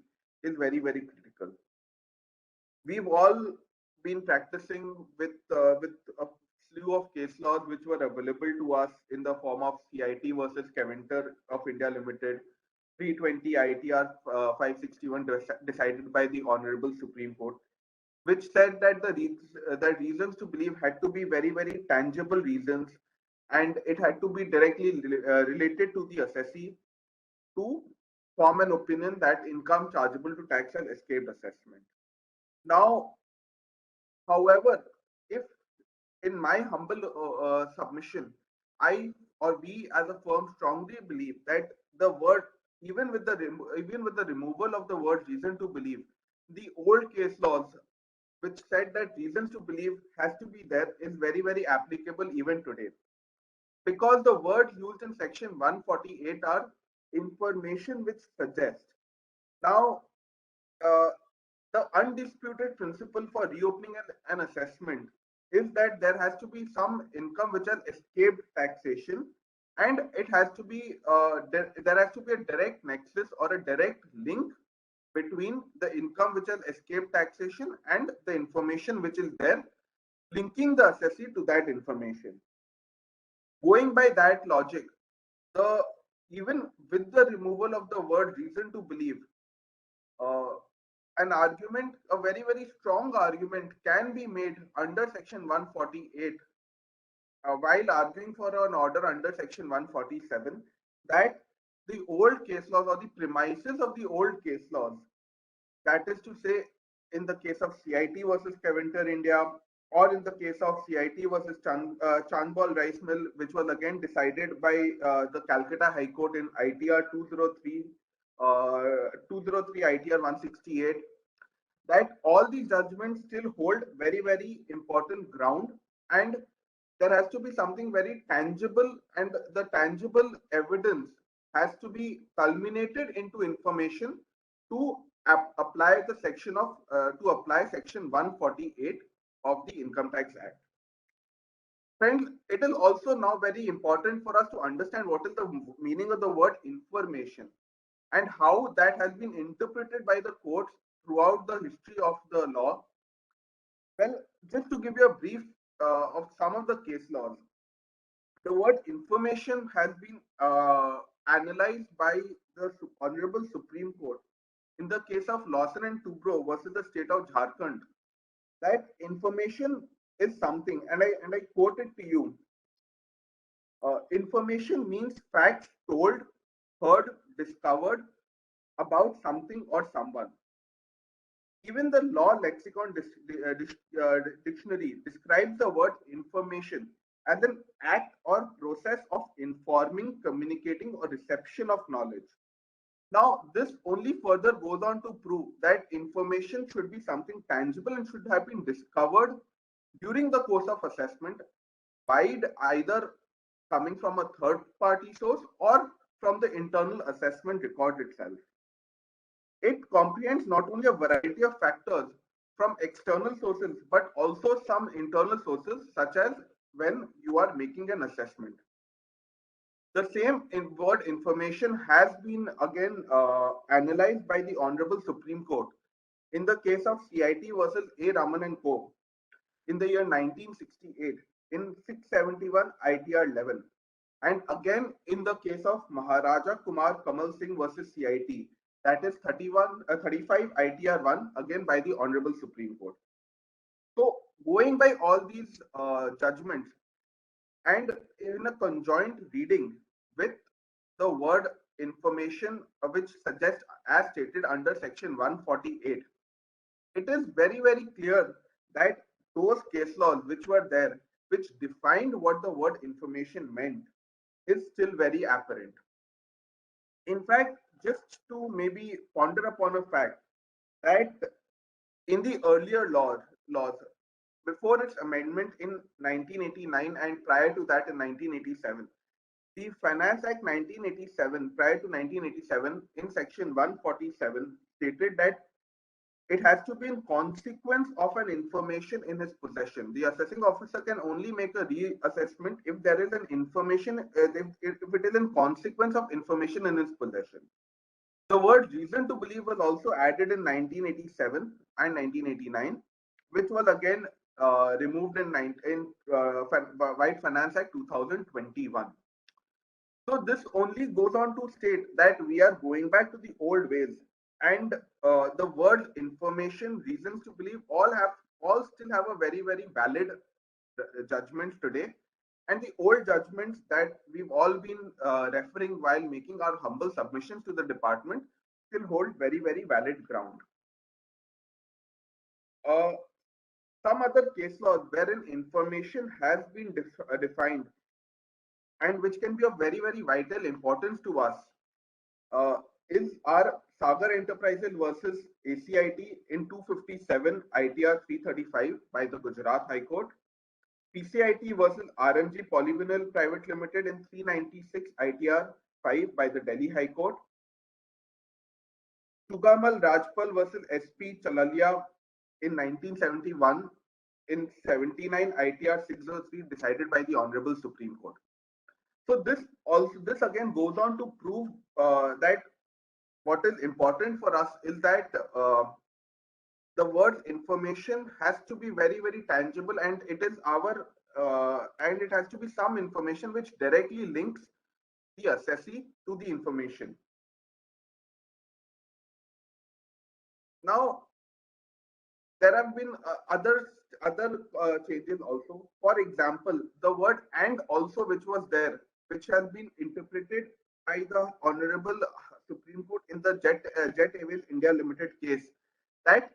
is very critical. We've all been practicing with a slew of case laws which were available to us in the form of CIT versus Capita of India Limited, 320 ITR 561 decided by the Honorable Supreme Court, which said that the reasons to believe had to be very tangible reasons, and it had to be directly related to the assessee to form an opinion that income chargeable to tax has escaped assessment. Now, however, if in my humble submission, I or we as a firm strongly believe that the word, even with the removal of the word reason to believe, the old case laws which said that reasons to believe has to be there is very applicable even today, because the words used in section 148 are information which suggest. Now, uh, the undisputed principle for reopening an assessment is that there has to be some income which has escaped taxation, and it has to be there has to be a direct nexus or a direct link between the income which has escaped taxation and the information which is there, linking the assessee to that information. Going by that logic, the even with the removal of the word reason to believe, uh, an argument, a very, very strong argument can be made under Section 148 while arguing for an order under Section 147 that the old case laws or the premises of the old case laws, that is to say, in the case of CIT versus Caventer India, or in the case of CIT versus Chandball Rice Mill, which was again decided by the Calcutta High Court in ITR 203 ITR 168, that all these judgments still hold very, very important ground, and there has to be something very tangible, and the tangible evidence has to be culminated into information to apply the section of to apply section 148 of the Income Tax Act. Friends, it is also now very important for us to understand what is the meaning of the word information and how that has been interpreted by the courts throughout the history of the law. Well, just to give you a brief of some of the case laws, the word information has been analyzed by the Honorable Supreme Court in the case of Lawson and Tubro versus the state of Jharkhand. That information is something, and I quote it to you. Information means facts told, heard, discovered about something or someone. Even the law lexicon dictionary describes the word information as an act or process of informing, communicating, or reception of knowledge. Now, this only further goes on to prove that information should be something tangible and should have been discovered during the course of assessment by either coming from a third party source or from the internal assessment record itself. It comprehends not only a variety of factors from external sources, but also some internal sources, such as when you are making an assessment. The same word information has been again analyzed by the Honorable Supreme Court in the case of CIT versus A. Raman and Co. in the year 1968 in 671 ITR 11, and again in the case of Maharaja Kumar Kamal Singh versus CIT, that is 35 ITR 1, again by the Honorable Supreme Court. So going by all these judgments and in a conjoint reading with the word information, which suggests as stated under section 148, it is very, very clear that those case laws which were there, which defined what the word information meant, is still very apparent. In fact, just to maybe ponder upon a fact that in the earlier laws, before its amendment in 1989 and prior to that in 1987, the Finance Act 1987, prior to 1987, in section 147, stated that it has to be in consequence of an information in his possession. The assessing officer can only make a reassessment if there is an information, if it is in consequence of information in his possession. The word reason to believe was also added in 1987 and 1989, which was again removed in White Finance Act 2021. So this only goes on to state that we are going back to the old ways, and the words information, reasons to believe, all still have a very, very valid judgments today, and the old judgments that we've all been referring while making our humble submissions to the department still hold very, very valid ground. Some other case laws wherein information has been defined and which can be of very, very vital importance to us is our Sagar Enterprises versus ACIT in 257 ITR 335 by the Gujarat High Court, PCIT versus RMG Polyvinyl Private Limited in 396 ITR 5 by the Delhi High Court, Sugamal Rajpal versus SP Chalalia in 1971 in 79 ITR 603 decided by the Honorable Supreme Court. So this again goes on to prove that what is important for us is that the word information has to be very, very tangible, and it is our and it has to be some information which directly links the assessee to the information. Now, there have been other changes also. For example, the word "and" also, which was there, which has been interpreted by the Honorable Supreme Court in the Jet Airways India Limited case, that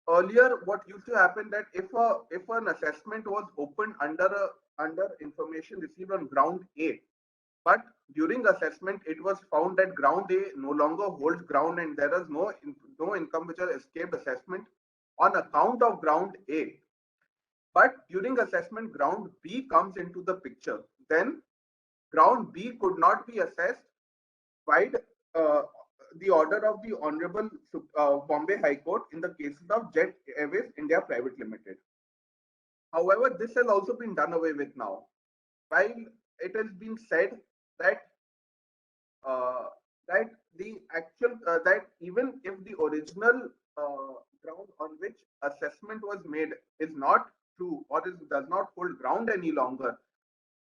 earlier what used to happen, that if an assessment was opened under information received on ground A, but during assessment it was found that ground A no longer holds ground and there is no income which has escaped assessment on account of ground A, but during assessment ground B comes into the picture, then ground B could not be assessed by uh, the order of the Honorable Bombay High Court in the cases of Jet Airways India Private Limited. However, this has also been done away with now. While it has been said that uh, that the actual that even if the original ground on which assessment was made is not true or does not hold ground any longer,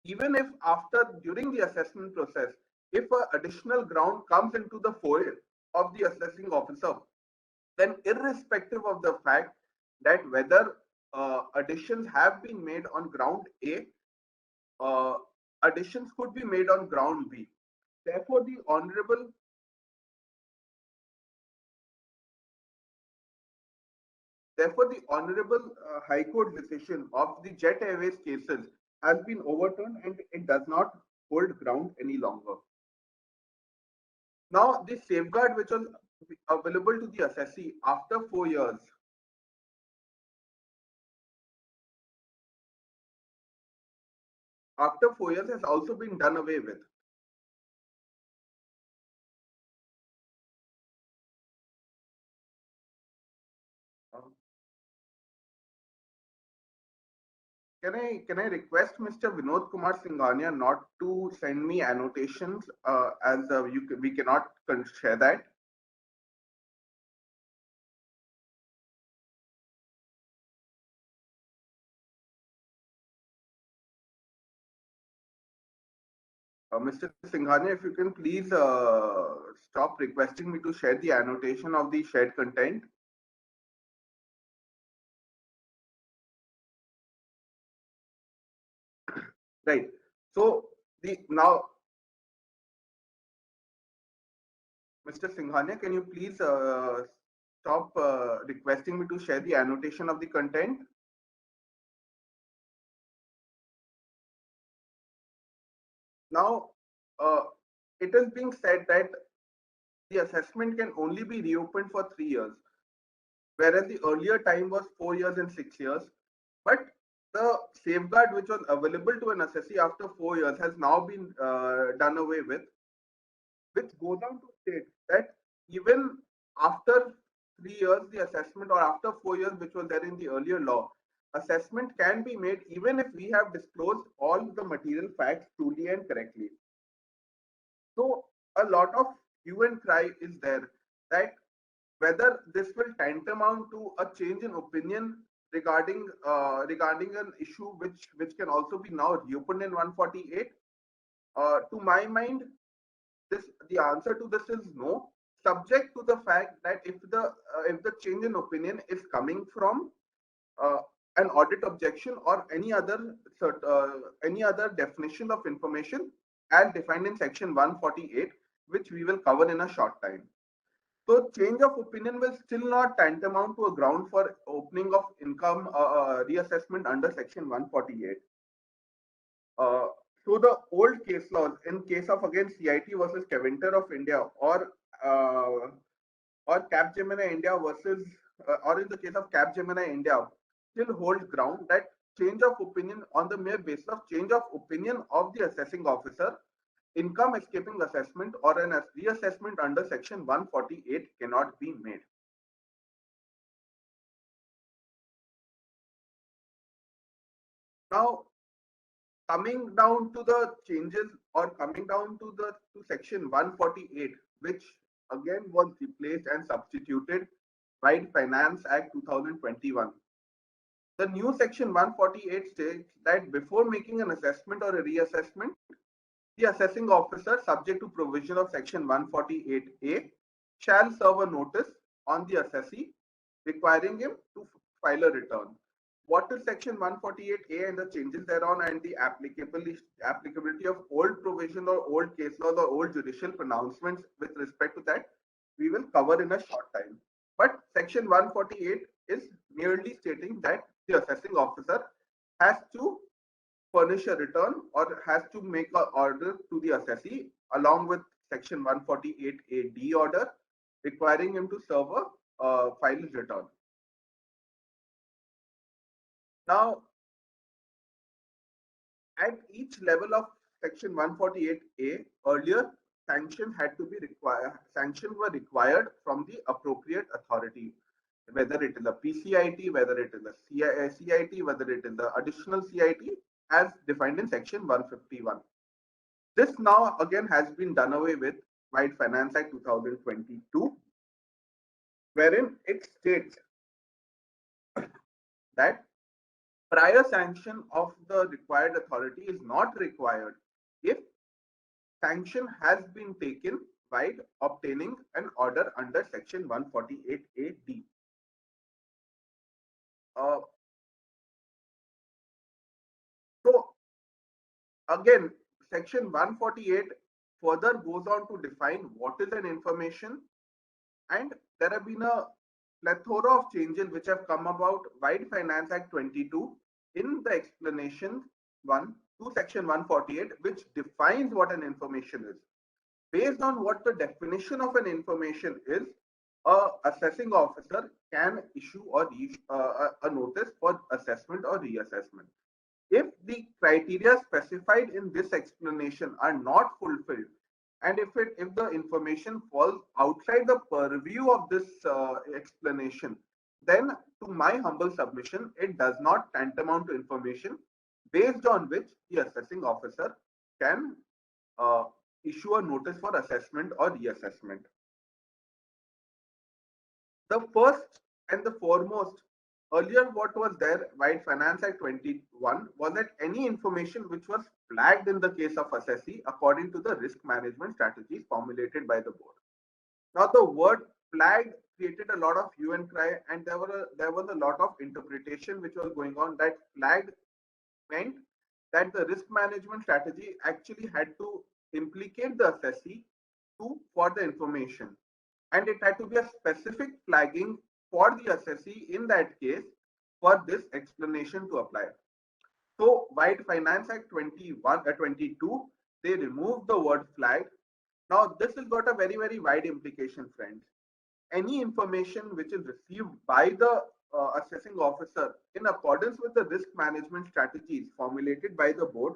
even if after during the assessment process, if an additional ground comes into the fold of the assessing officer, then irrespective of the fact that whether additions have been made on ground A, uh, additions could be made on ground B. Therefore, the Honorable High Court decision of the Jet Airways cases has been overturned and it does not hold ground any longer. Now, the safeguard which was available to the assessee after 4 years has also been done away with. Um, can I request Mr. Vinod Kumar Singhania not to send me annotations as we cannot share that. Mr. Singhania, if you can please stop requesting me to share the annotation of the shared content. Right. So now, Mr. Singhania, can you please stop requesting me to share the annotation of the content? Now, it is being said that the assessment can only be reopened for 3 years, whereas the earlier time was 4 years and 6 years. But the safeguard which was available to an assessee after 4 years has now been done away with, which goes on to state that even after 3 years, the assessment, or after 4 years, which was there in the earlier law, assessment can be made even if we have disclosed all the material facts truly and correctly. So a lot of hue and cry is there that whether this will tantamount to a change in opinion regarding an issue which can also be now reopened in 148. To my mind, the answer to this is no, subject to the fact that if the change in opinion is coming from uh, an audit objection or any other definition of information as defined in section 148, which we will cover in a short time. So change of opinion will still not tantamount to a ground for opening of income reassessment under section 148. Uh, so the old case laws in case of again CIT versus Capita of India uh, or Capgemini India versus or in the case of Capgemini India still holds ground that change of opinion on the mere basis of change of opinion of the assessing officer, income escaping assessment or an reassessment under section 148 cannot be made. Now, coming down to the changes or coming down to section 148, which again was replaced and substituted by Finance Act 2021. The new section 148 states that before making an assessment or a reassessment, the assessing officer, subject to provision of section 148A, shall serve a notice on the assessee requiring him to file a return. What is Section 148A and the changes thereon and the applicability of old provision or old case laws or old judicial pronouncements with respect to that, we will cover in a short time. But Section 148 is merely stating that the assessing officer has to furnish a return or has to make an order to the assessee along with Section 148A(d) order requiring him to serve a file return. Now, at each level of Section 148A, earlier sanctions were required from the appropriate authority, whether it is a PCIT, whether it is a CIT, whether it is the additional CIT as defined in Section 151. This now again has been done away with by Finance Act 2022, wherein it states that prior sanction of the required authority is not required if sanction has been taken while obtaining an order under Section 148A(d). So again, Section 148 further goes on to define what is an information, and there have been a plethora of changes which have come about by Finance Act 22 in the explanation 1 to Section 148, which defines what an information is. Based on what the definition of an information is, a assessing officer can issue or a notice for assessment or reassessment. If the criteria specified in this explanation are not fulfilled, and if the information falls outside the purview of this explanation, then to my humble submission, it does not tantamount to information based on which the assessing officer can uh, issue a notice for assessment or reassessment. The first and the foremost, earlier what was there by Finance Act 21 was that any information which was flagged in the case of assessee according to the risk management strategies formulated by the board. Now the word flagged created a lot of hue and cry, and there was a lot of interpretation which was going on that flagged meant that the risk management strategy actually had to implicate the assessee for the information, and it had to be a specific flagging for the assessee in that case for this explanation to apply. So by Finance Act 22, they removed the word flag. Now this has got a very wide implication, friends. Any information which is received by the assessing officer in accordance with the risk management strategies formulated by the board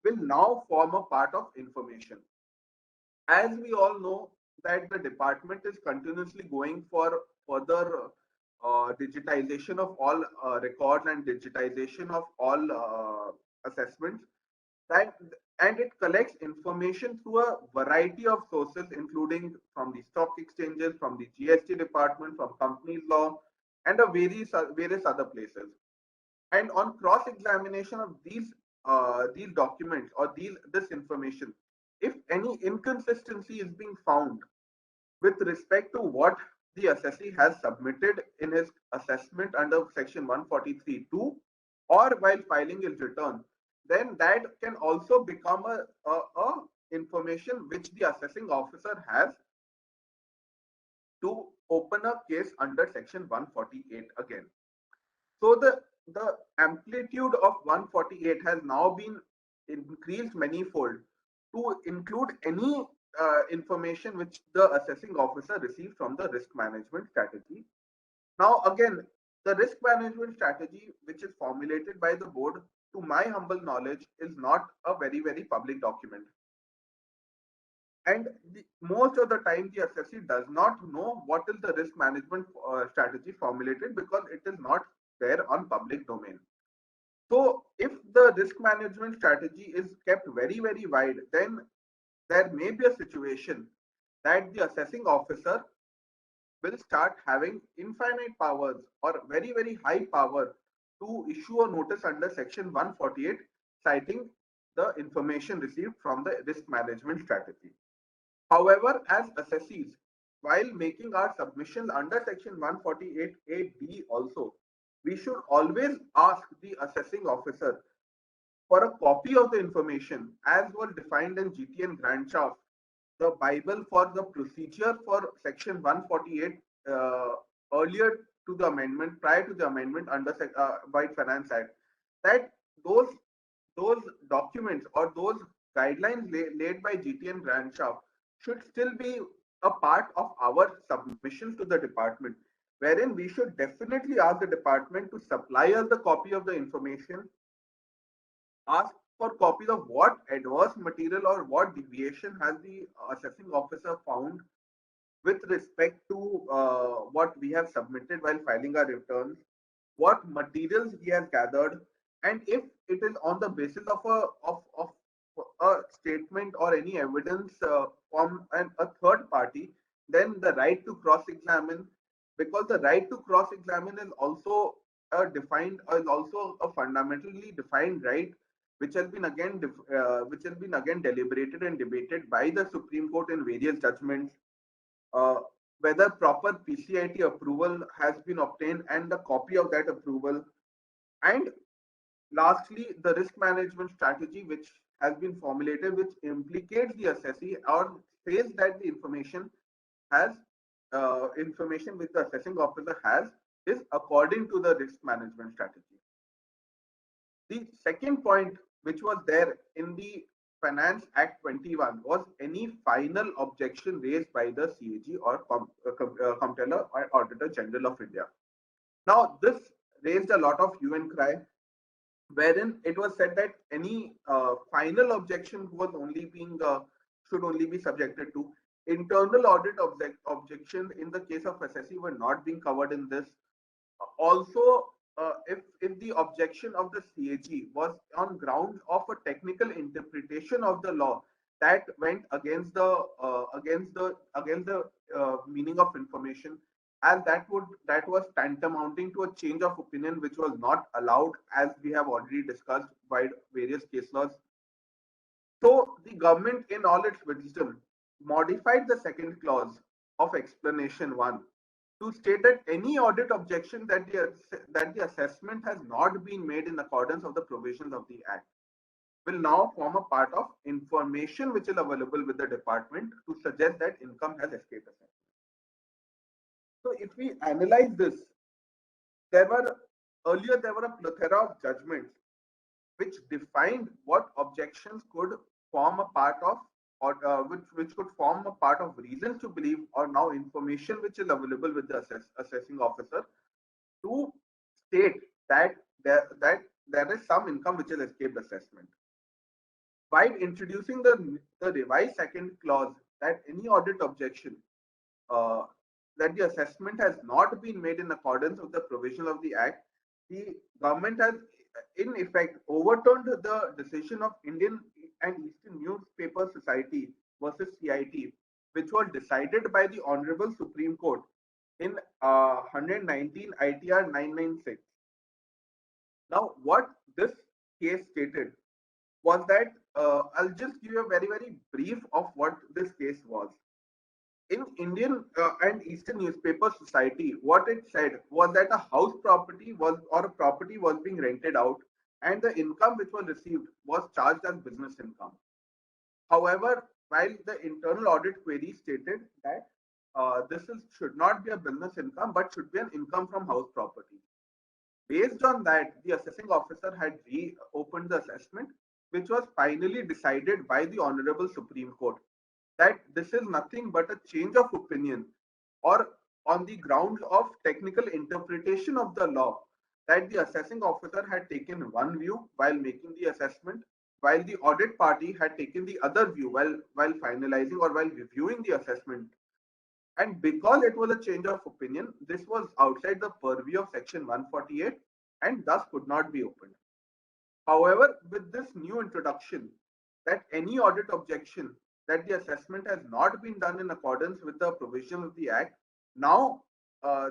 will now form a part of information. As we all know that the department is continuously going for further digitization of all records and digitization of all assessments, that and it collects information through a variety of sources, including from the stock exchanges, from the GST department, from companies law, and various other places. And on cross examination of these documents or this information, if any inconsistency is being found with respect to what the assessee has submitted in his assessment under Section 143(2) or while filing his return, then that can also become a information which the assessing officer has to open a case under Section 148 again. So the amplitude of 148 has now been increased manifold to include any information which the assessing officer receives from the risk management strategy. Now again, the risk management strategy which is formulated by the board, to my humble knowledge, is not a very public document. And most of the time the assessee does not know what is the risk management strategy formulated because it is not there on public domain. So if the risk management strategy is kept very wide, then there may be a situation that the assessing officer will start having infinite powers or very high power to issue a notice under Section 148 citing the information received from the risk management strategy. However, as assessees, while making our submissions under section 148A(d) also, we should always ask the assessing officer for a copy of the information as was defined in GTN grant shaft, the Bible for the procedure for section 148 earlier to the amendment, prior to the amendment under White Finance Act, that those those documents or those guidelines laid by GTN grant shaft should still be a part of our submissions to the department, wherein we should definitely ask the department to supply us the copy of the information, ask for copies of what adverse material or what deviation has the assessing officer found with respect to what we have submitted while filing our returns, what materials he has gathered, and if it is on the basis of a statement or any evidence from a third party, then the right to cross-examine, because the right to cross-examine is also defined, is also a fundamentally defined right, which has been again deliberated and debated by the Supreme Court in various judgments, uh, whether proper PCIT approval has been obtained and the copy of that approval. And lastly, the risk management strategy which has been formulated, which implicates the assessee or says that the has information which the assessing officer has is according to the risk management strategy. The second point which was there in the Finance Act 21 was any final objection raised by the CAG or Comptroller or Auditor General of India. Now, this raised a lot of hue and cry, wherein it was said that any final objection was only being should only be subjected to internal audit objections in the case of SSE were not being covered in this. Also, if the objection of the CAG was on grounds of a technical interpretation of the law that went against the meaning of information, and that was tantamounting to a change of opinion, which was not allowed, as we have already discussed by various case laws. So the government, in all its wisdom, modified the second clause of explanation 1 to state that any audit objection that the assessment has not been made in accordance of the provisions of the Act will now form a part of information which is available with the department to suggest that income has escaped assessment. So if we analyze this, there were there were a plethora of judgments which defined what objections could form a part of, or which could form a part of reasons to believe, or now information which is available with the assessing officer to state that there is some income which has escaped assessment. While introducing the revised second clause that any audit objection uh, that the assessment has not been made in accordance with the provision of the Act, the government has in effect overturned the decision of Indian and Eastern Newspaper Society versus CIT, which was decided by the Honorable Supreme Court in 119 ITR 996. Now, what this case stated was that I'll just give you a very brief of what this case was. In Indian and Eastern Newspaper Society, what it said was that a house property was or a property was being rented out, and the income which was received was charged as business income. However, while the internal audit query stated that should not be a business income but should be an income from house property. Based on that, the assessing officer had reopened the assessment, which was finally decided by the Honorable Supreme Court that this is nothing but a change of opinion, or on the grounds of technical interpretation of the law, that the assessing officer had taken one view while making the assessment, while the audit party had taken the other view while finalizing or while reviewing the assessment. And because it was a change of opinion, this was outside the purview of section 148 and thus could not be opened. However, with this new introduction, that any audit objection that the assessment has not been done in accordance with the provisions of the Act, now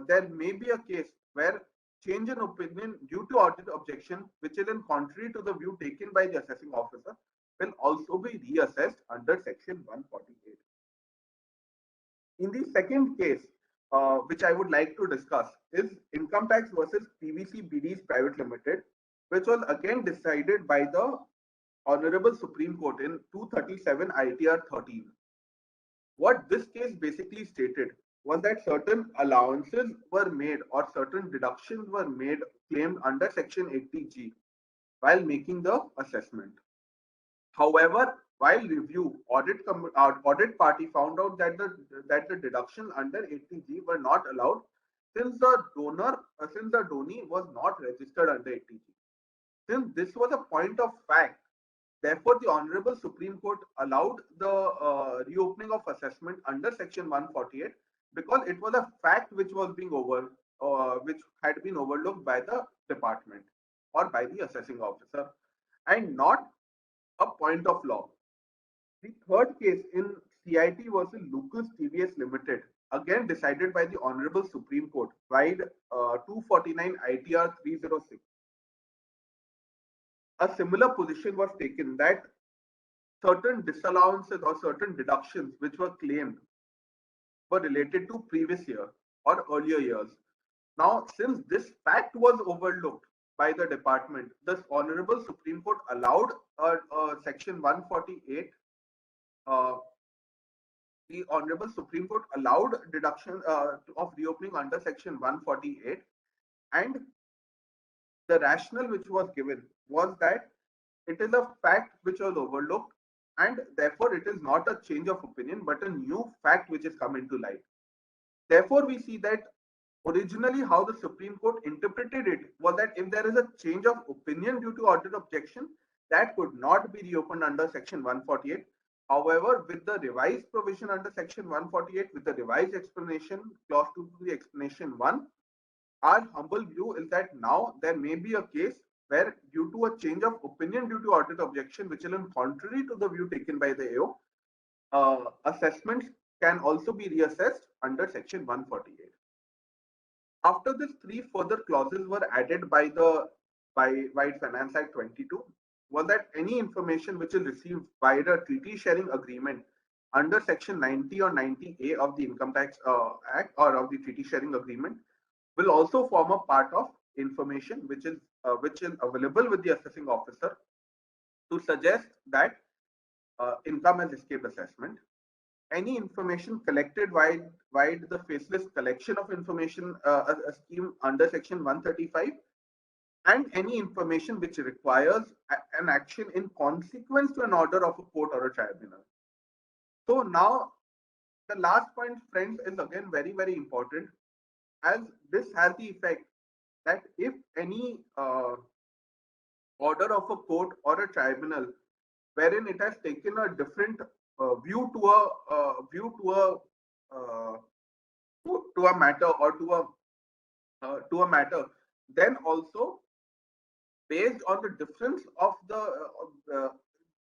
there may be a case where change in opinion due to audit objection, which is in contrary to the view taken by the assessing officer, will also be reassessed under section 148. In the second case, which I would like to discuss, is income tax versus PVC BDs Private Limited, which was again decided by the Honorable Supreme Court in 237 ITR 13. What this case basically stated was that certain allowances were made or certain deductions were made claimed under Section 80G while making the assessment. However, while review, audit party found out that the deduction under 80G were not allowed since the donee was not registered under 80G. Since this was a point of fact, therefore the Honorable Supreme Court allowed the reopening of assessment under Section 148 because it was a fact which was which had been overlooked by the department or by the assessing officer and not a point of law. The third case in CIT versus Lucas TVS Limited, again decided by the Honorable Supreme Court, wide 249 ITR 306. A similar position was taken that certain disallowances or certain deductions which were claimed were related to previous year or earlier years. Now, since this fact was overlooked by the department, the Honorable Supreme Court allowed Section 148. The Honorable Supreme Court allowed deduction of reopening under Section 148, and the rationale which was given was that it is a fact which was overlooked, and therefore it is not a change of opinion but a new fact which has come into light. Therefore, we see that originally how the Supreme Court interpreted it was that if there is a change of opinion due to audit objection, that could not be reopened under Section 148. However, with the revised provision under Section 148, with the revised explanation, clause 2 to the explanation 1, our humble view is that now there may be a case where, due to a change of opinion due to audit objection, which is in contrary to the view taken by the AO, assessments can also be reassessed under Section 148. After this, three further clauses were added by White Finance Act 22, was that any information which is received by the treaty sharing agreement under Section 90 or 90A of the Income Tax Act or of the treaty sharing agreement will also form a part of information which is available with the assessing officer to suggest that income has escaped assessment. Any information collected while the faceless collection of information a scheme under Section 135, and any information which requires an action in consequence to an order of a court or a tribunal. So now the last point, friends, is again very, very important, as this has the effect that if any order of a court or a tribunal wherein it has taken a different view to a matter or to a matter, then also based on the difference of the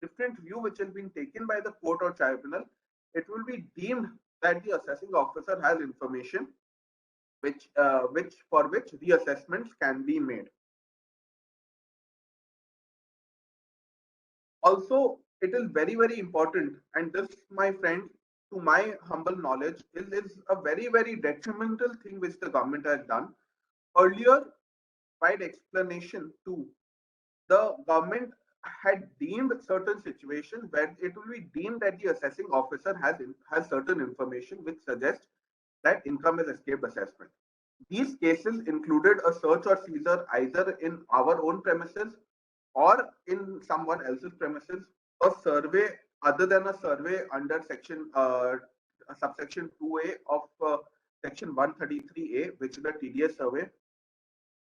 different view which has been taken by the court or tribunal, it will be deemed that the assessing officer has information which for which reassessments can be made. Also, it is very, very important, and this, my friend, to my humble knowledge, is a very, very detrimental thing which the government has done. Earlier, by explanation 2, the government had deemed certain situations where it will be deemed that the assessing officer has certain information which suggests that income has escaped assessment. These cases included a search or seizure either in our own premises or in someone else's premises, a survey other than a survey under subsection 2A of section 133A, which is the TDS survey,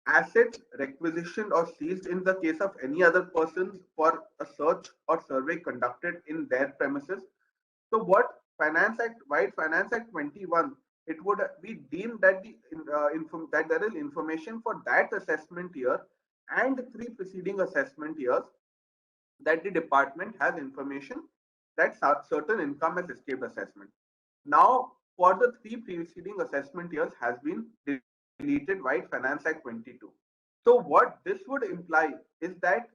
assets requisitioned or seized in the case of any other persons for a search or survey conducted in their premises. So what White Finance Act 21, it would be deemed that that there is information for that assessment year and 3 preceding assessment years, that the department has information that certain income has escaped assessment. Now, for the 3 preceding assessment years has been deleted White Finance Act 22. So what this would imply is that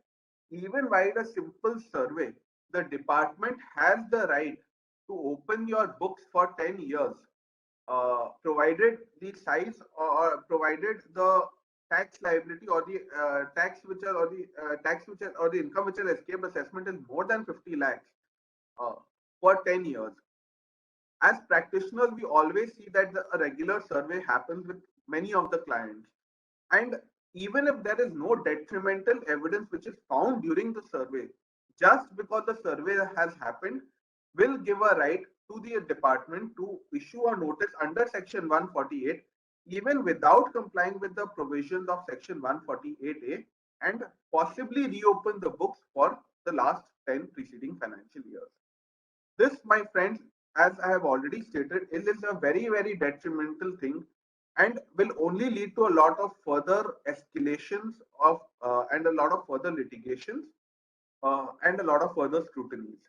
even while a simple survey, the department has the right to open your books for 10 years provided the size or provided the tax liability or the tax which are or the tax which are, or the income which has escaped assessment is more than 50 lakhs uh, for 10 years. As practitioners, we always see that a regular survey happens with many of the clients. And even if there is no detrimental evidence which is found during the survey, just because the survey has happened, will give a right to the department to issue a notice under Section 148, even without complying with the provisions of Section 148A, and possibly reopen the books for the last 10 preceding financial years. This, my friends, as I have already stated, is a very, very detrimental thing and will only lead to a lot of further escalations of and a lot of further litigations and a lot of further scrutinies.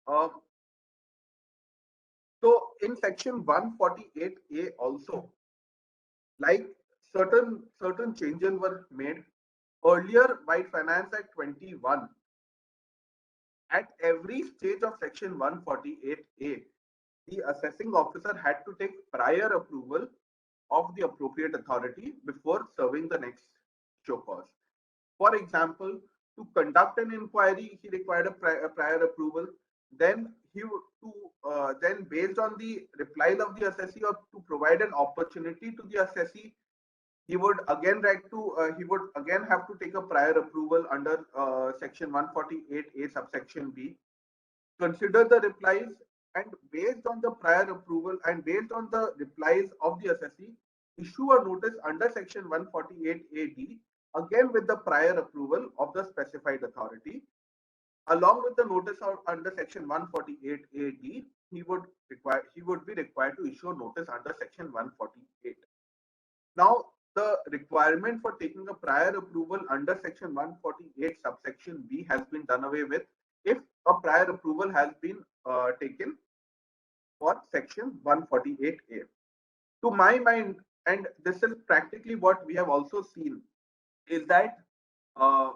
Uh, so in section 148A also, like certain changes were made earlier by Finance Act 21. At every stage of section 148A, the assessing officer had to take prior approval of the appropriate authority before serving the next show cause. For example, to conduct an inquiry, he required a prior approval. Then then based on the replies of the assessee or to provide an opportunity to the assessee, he would again have to take a prior approval under section 148A subsection B, consider the replies, and based on the prior approval and based on the replies of the assessee, issue a notice under section 148AD, again with the prior approval of the specified authority. Along with the notice under section 148AD, he would be required to issue a notice under section 148. Now, the requirement for taking a prior approval under section 148 subsection B has been done away with if a prior approval has been taken for section 148A. To my mind, and this is practically what we have also seen, is that uh,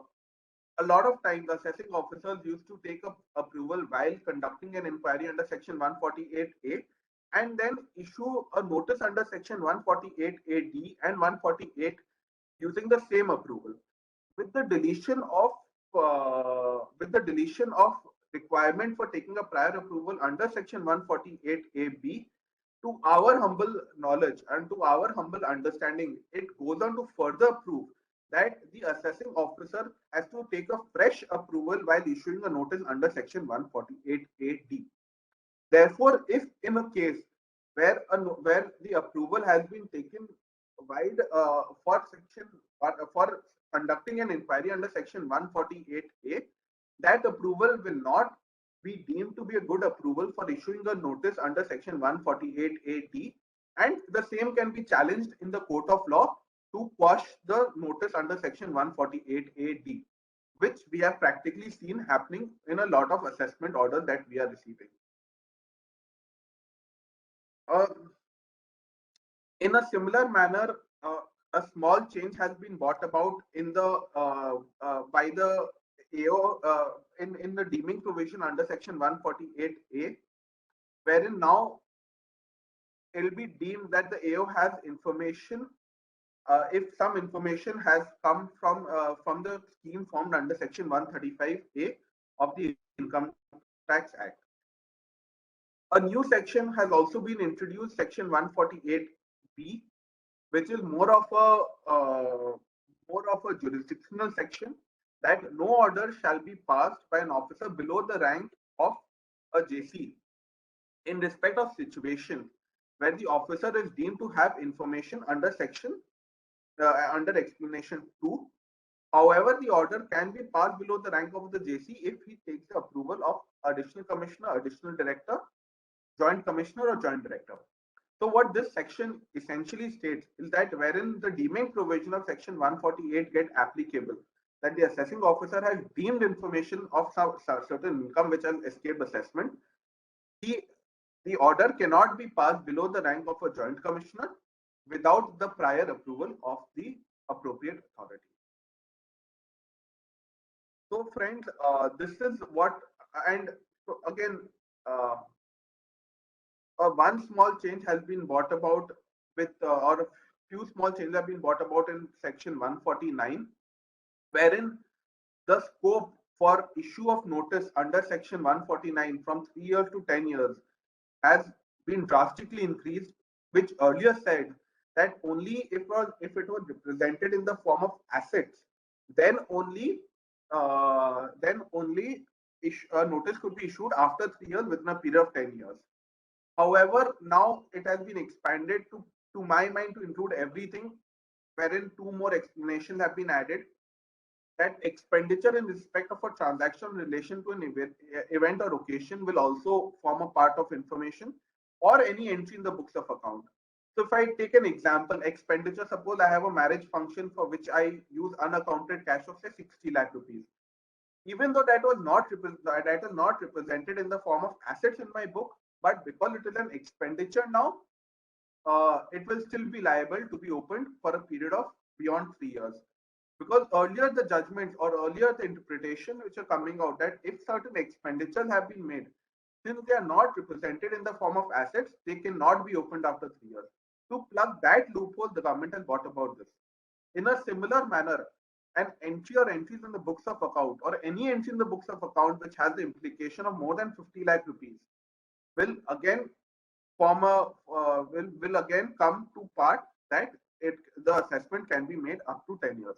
a lot of times assessing officers used to take up approval while conducting an inquiry under section 148A and then issue a notice under section 148AD and 148 using the same approval. With the deletion of requirement for taking a prior approval under section 148AB, to our humble knowledge and to our humble understanding, it goes on to further prove that the assessing officer has to take a fresh approval while issuing a notice under section 148AD. Therefore, if in a case where the approval has been taken wide for conducting an inquiry under section 148A, that approval will not be deemed to be a good approval for issuing a notice under section 148AD, and the same can be challenged in the court of law to quash the notice under section 148AD, which we have practically seen happening in a lot of assessment orders that we are receiving. Uh, in a similar manner, a small change has been brought about in the by the AO in the deeming provision under section 148A, wherein now it will be deemed that the AO has information if some information has come from the scheme formed under section 135A of the Income Tax Act. A new section has also been introduced, section 148B, which is more of a jurisdictional section, that no order shall be passed by an officer below the rank of a JC in respect of situation where the officer is deemed to have information under section under explanation 2. However, the order can be passed below the rank of the JC if he takes the approval of additional commissioner, additional director, joint commissioner, or joint director. So what this section essentially states is that wherein the deeming provision of section 148 get applicable, that the assessing officer has deemed information of some certain income which has escaped assessment, the, the order cannot be passed below the rank of a joint commissioner without the prior approval of the appropriate authority. So friends, this is what, and so again, uh, one small change has been brought about with, or a few small changes have been brought about in section 149, wherein the scope for issue of notice under section 149 from 3 years to 10 years has been drastically increased, which earlier said that only if it was represented in the form of assets, then only a notice could be issued after 3 years within a period of 10 years. However, now it has been expanded to my mind to include everything, wherein two more explanations have been added, that expenditure in respect of a transaction in relation to an event or occasion will also form a part of information or any entry in the books of account. So if I take an example, expenditure, suppose I have a marriage function for which I use unaccounted cash of say 60 lakh rupees. Even though that is not represented in the form of assets in my book, but because it is an expenditure now, it will still be liable to be opened for a period of beyond 3 years. Because earlier the judgments or earlier the interpretation which are coming out that if certain expenditures have been made, since they are not represented in the form of assets, they cannot be opened after 3 years. To plug that loophole, the government has brought about this. In a similar manner, an entry or entries in the books of account or any entry in the books of account which has the implication of more than 50 lakh rupees will again form a will again come to part that the assessment can be made up to 10 years.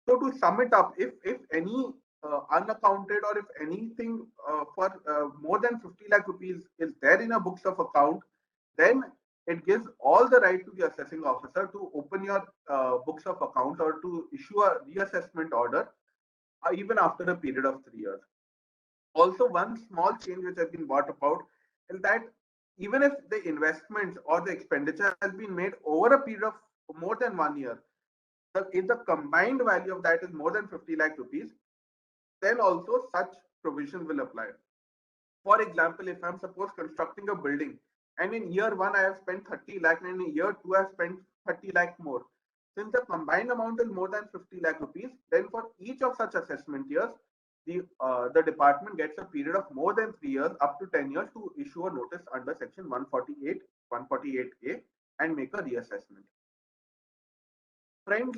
So to sum it up, if any unaccounted or if anything for more than 50 lakh rupees is there in a books of account, then it gives all the right to the assessing officer to open your books of account or to issue a reassessment order even after a period of 3 years. Also, one small change which has been brought about is that even if the investments or the expenditure has been made over a period of more than 1 year, if the combined value of that is more than 50 lakh rupees, then also such provision will apply. For example, if I'm suppose constructing a building and in year one I have spent 30 lakh and in year two I have spent 30 lakh more. Since the combined amount is more than 50 lakh rupees, then for each of such assessment years, the department gets a period of more than 3 years up to 10 years to issue a notice under section 148, 148A and make a reassessment. Friends,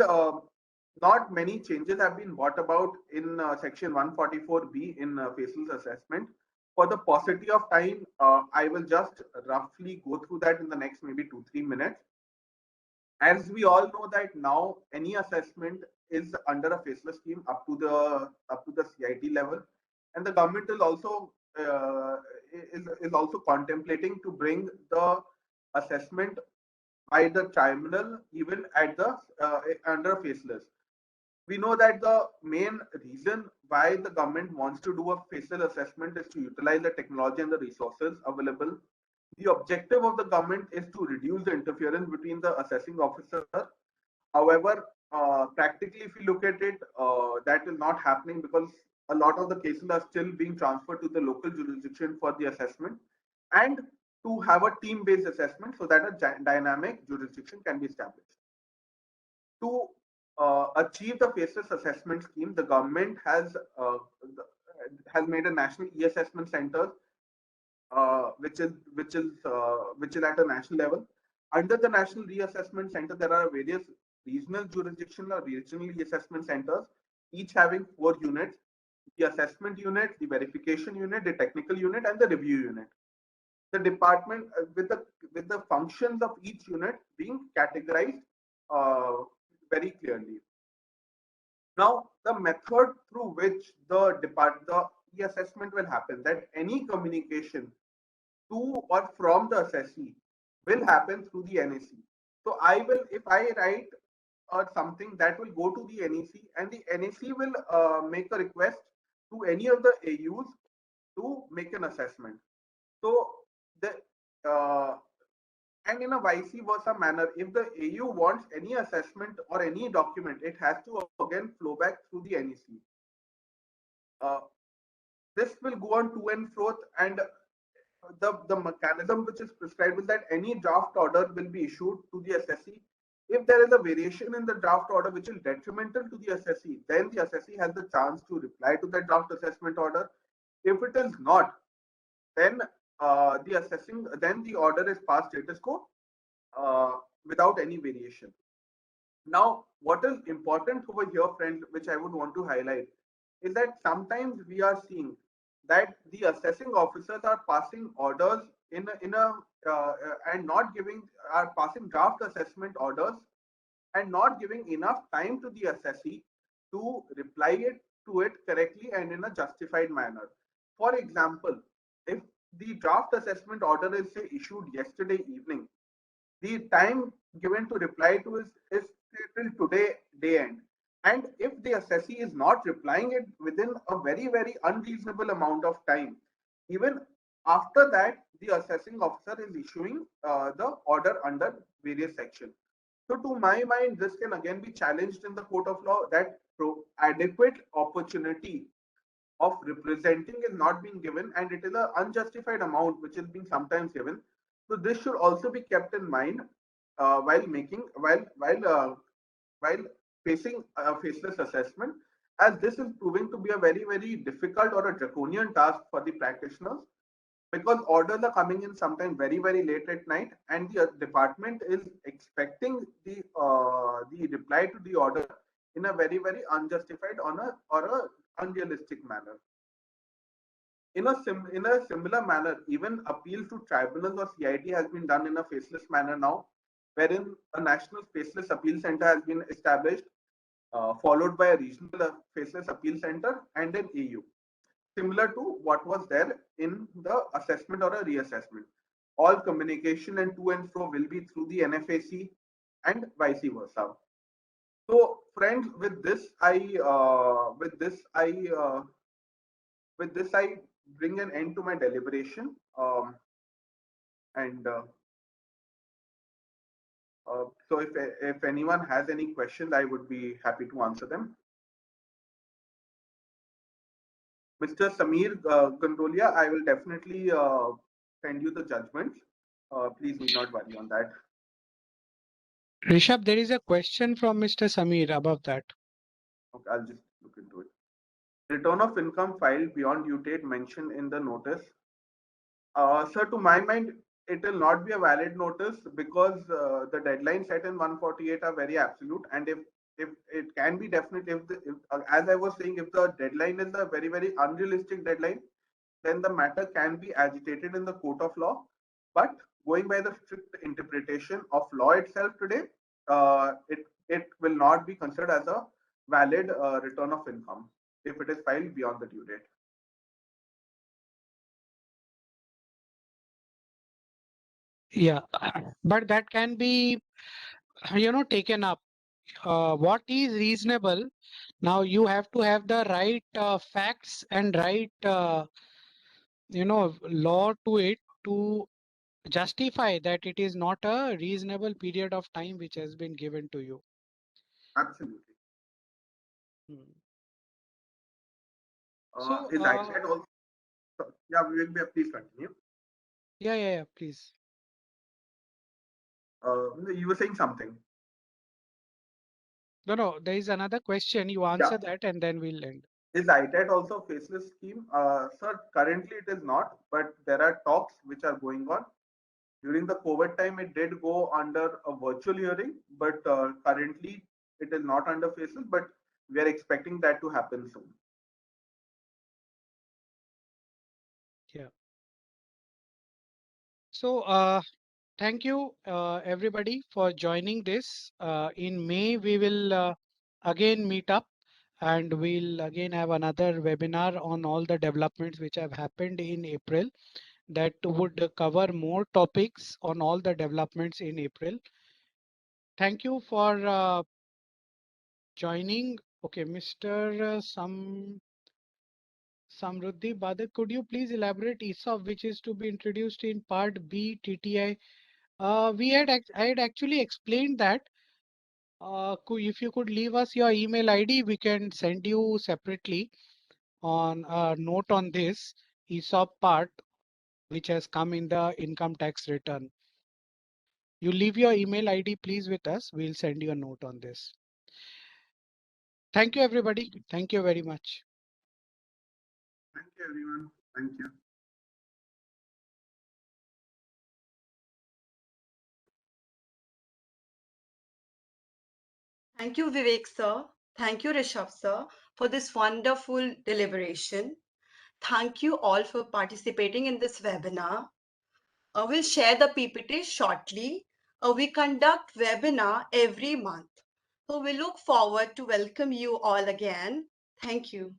not many changes have been brought about in section 144B in Faceless assessment. For the paucity of time, I will just roughly go through that in the next maybe 2-3 minutes. As we all know that now any assessment is under a faceless scheme up to the CIT level, and the government is also contemplating to bring the assessment by the tribunal even at the under faceless. We know that the main reason why the government wants to do a facial assessment is to utilize the technology and the resources available. The objective of the government is to reduce the interference between the assessing officer. However, practically, if you look at it, that is not happening because a lot of the cases are still being transferred to the local jurisdiction for the assessment and to have a team-based assessment so that a dynamic jurisdiction can be established. To achieve the faceless assessment scheme, the government has made a national e-assessment center, which is at a national level. Under the National Reassessment Center, there are various regional jurisdictional or regional assessment centers, each having 4 units: the assessment unit, the verification unit, the technical unit, and the review unit. The department with the functions of each unit being categorized very clearly. Now, the method through which the assessment will happen, that any communication to or from the assessee will happen through the NAC. So if I write something that will go to the NEC, and the NEC will make a request to any of the AUs to make an assessment. So the and in a vice versa manner, if the AU wants any assessment or any document, it has to again flow back through the NEC. This will go on to and fro, and the mechanism which is prescribed is that any draft order will be issued to the assessee. If there is a variation in the draft order which is detrimental to the assessee, then the assessee has the chance to reply to the draft assessment order. If it is not, then the assessing, then the order is passed status quo uh, without any variation. Now, what is important over here, friends, which I would want to highlight, is that sometimes we are seeing that the assessing officers are passing orders and not giving, are passing draft assessment orders and not giving enough time to the assessee to reply to it correctly and in a justified manner. For example, if the draft assessment order is say issued yesterday evening, the time given to reply to is till today day end. And if the assessee is not replying it within a very, very unreasonable amount of time, even after that, the assessing officer is issuing the order under various sections. So, to my mind, this can again be challenged in the court of law that adequate opportunity of representing is not being given and it is an unjustified amount which is being sometimes given. So this should also be kept in mind while making while facing a faceless assessment, as this is proving to be a very, very difficult or a draconian task for the practitioners, because orders are coming in sometimes very, very late at night and the department is expecting the reply to the order in a very, very unjustified or a unrealistic manner. In a similar manner, even appeals to tribunals or CIT has been done in a faceless manner now, wherein a national faceless appeal center has been established, followed by a regional faceless appeal center and an AU, similar to what was there in the assessment or a reassessment. All communication and to and fro will be through the NFAC and vice versa. So, friends, with this I bring an end to my deliberation. And so, if anyone has any questions, I would be happy to answer them. Mr. Samir Gandolia, I will definitely send you the judgments. Please need not worry on that. Rishabh, there is a question from Mr. Samir above that. Okay, I'll just look into it. Return of income filed beyond due date mentioned in the notice. Sir, to my mind, it will not be a valid notice because the deadlines set in 148 are very absolute, and if it can be definite, as I was saying, if the deadline is a very, very unrealistic deadline, then the matter can be agitated in the court of law. But going by the strict interpretation of law itself today, it will not be considered as a valid return of income if it is filed beyond the due date. Yeah, but that can be, taken up. What is reasonable? Now you have to have the right facts and right, law to it to justify that it is not a reasonable period of time which has been given to you. Absolutely. Hmm. So, Is ITRs also? Yeah, Vivek, please continue. yeah, please. You were saying something. No, there is another question. You Yeah. answer that and then we'll end. Is ITAT also a faceless scheme? Sir, currently it is not, but there are talks which are going on. During the COVID time, it did go under a virtual hearing, but currently it is not under faceless, but we are expecting that to happen soon. Yeah. So, thank you, everybody, for joining this. In May, we will again meet up and we'll again have another webinar on all the developments which have happened in April that would cover more topics on all the developments in April. Thank you for joining. Okay, Mr. Samruddhi Badak, could you please elaborate ESOP, which is to be introduced in Part B TTI? I had actually explained that. If you could leave us your email ID, we can send you separately on a note on this ESOP part, which has come in the income tax return. You leave your email ID, please, with us. We'll send you a note on this. Thank you, everybody. Thank you very much. Thank you, everyone. Thank you. Thank you, Vivek sir. Thank you, Rishabh sir, for this wonderful deliberation. Thank you all for participating in this webinar. We'll share the PPT shortly. We conduct webinar every month. So we look forward to welcome you all again. Thank you.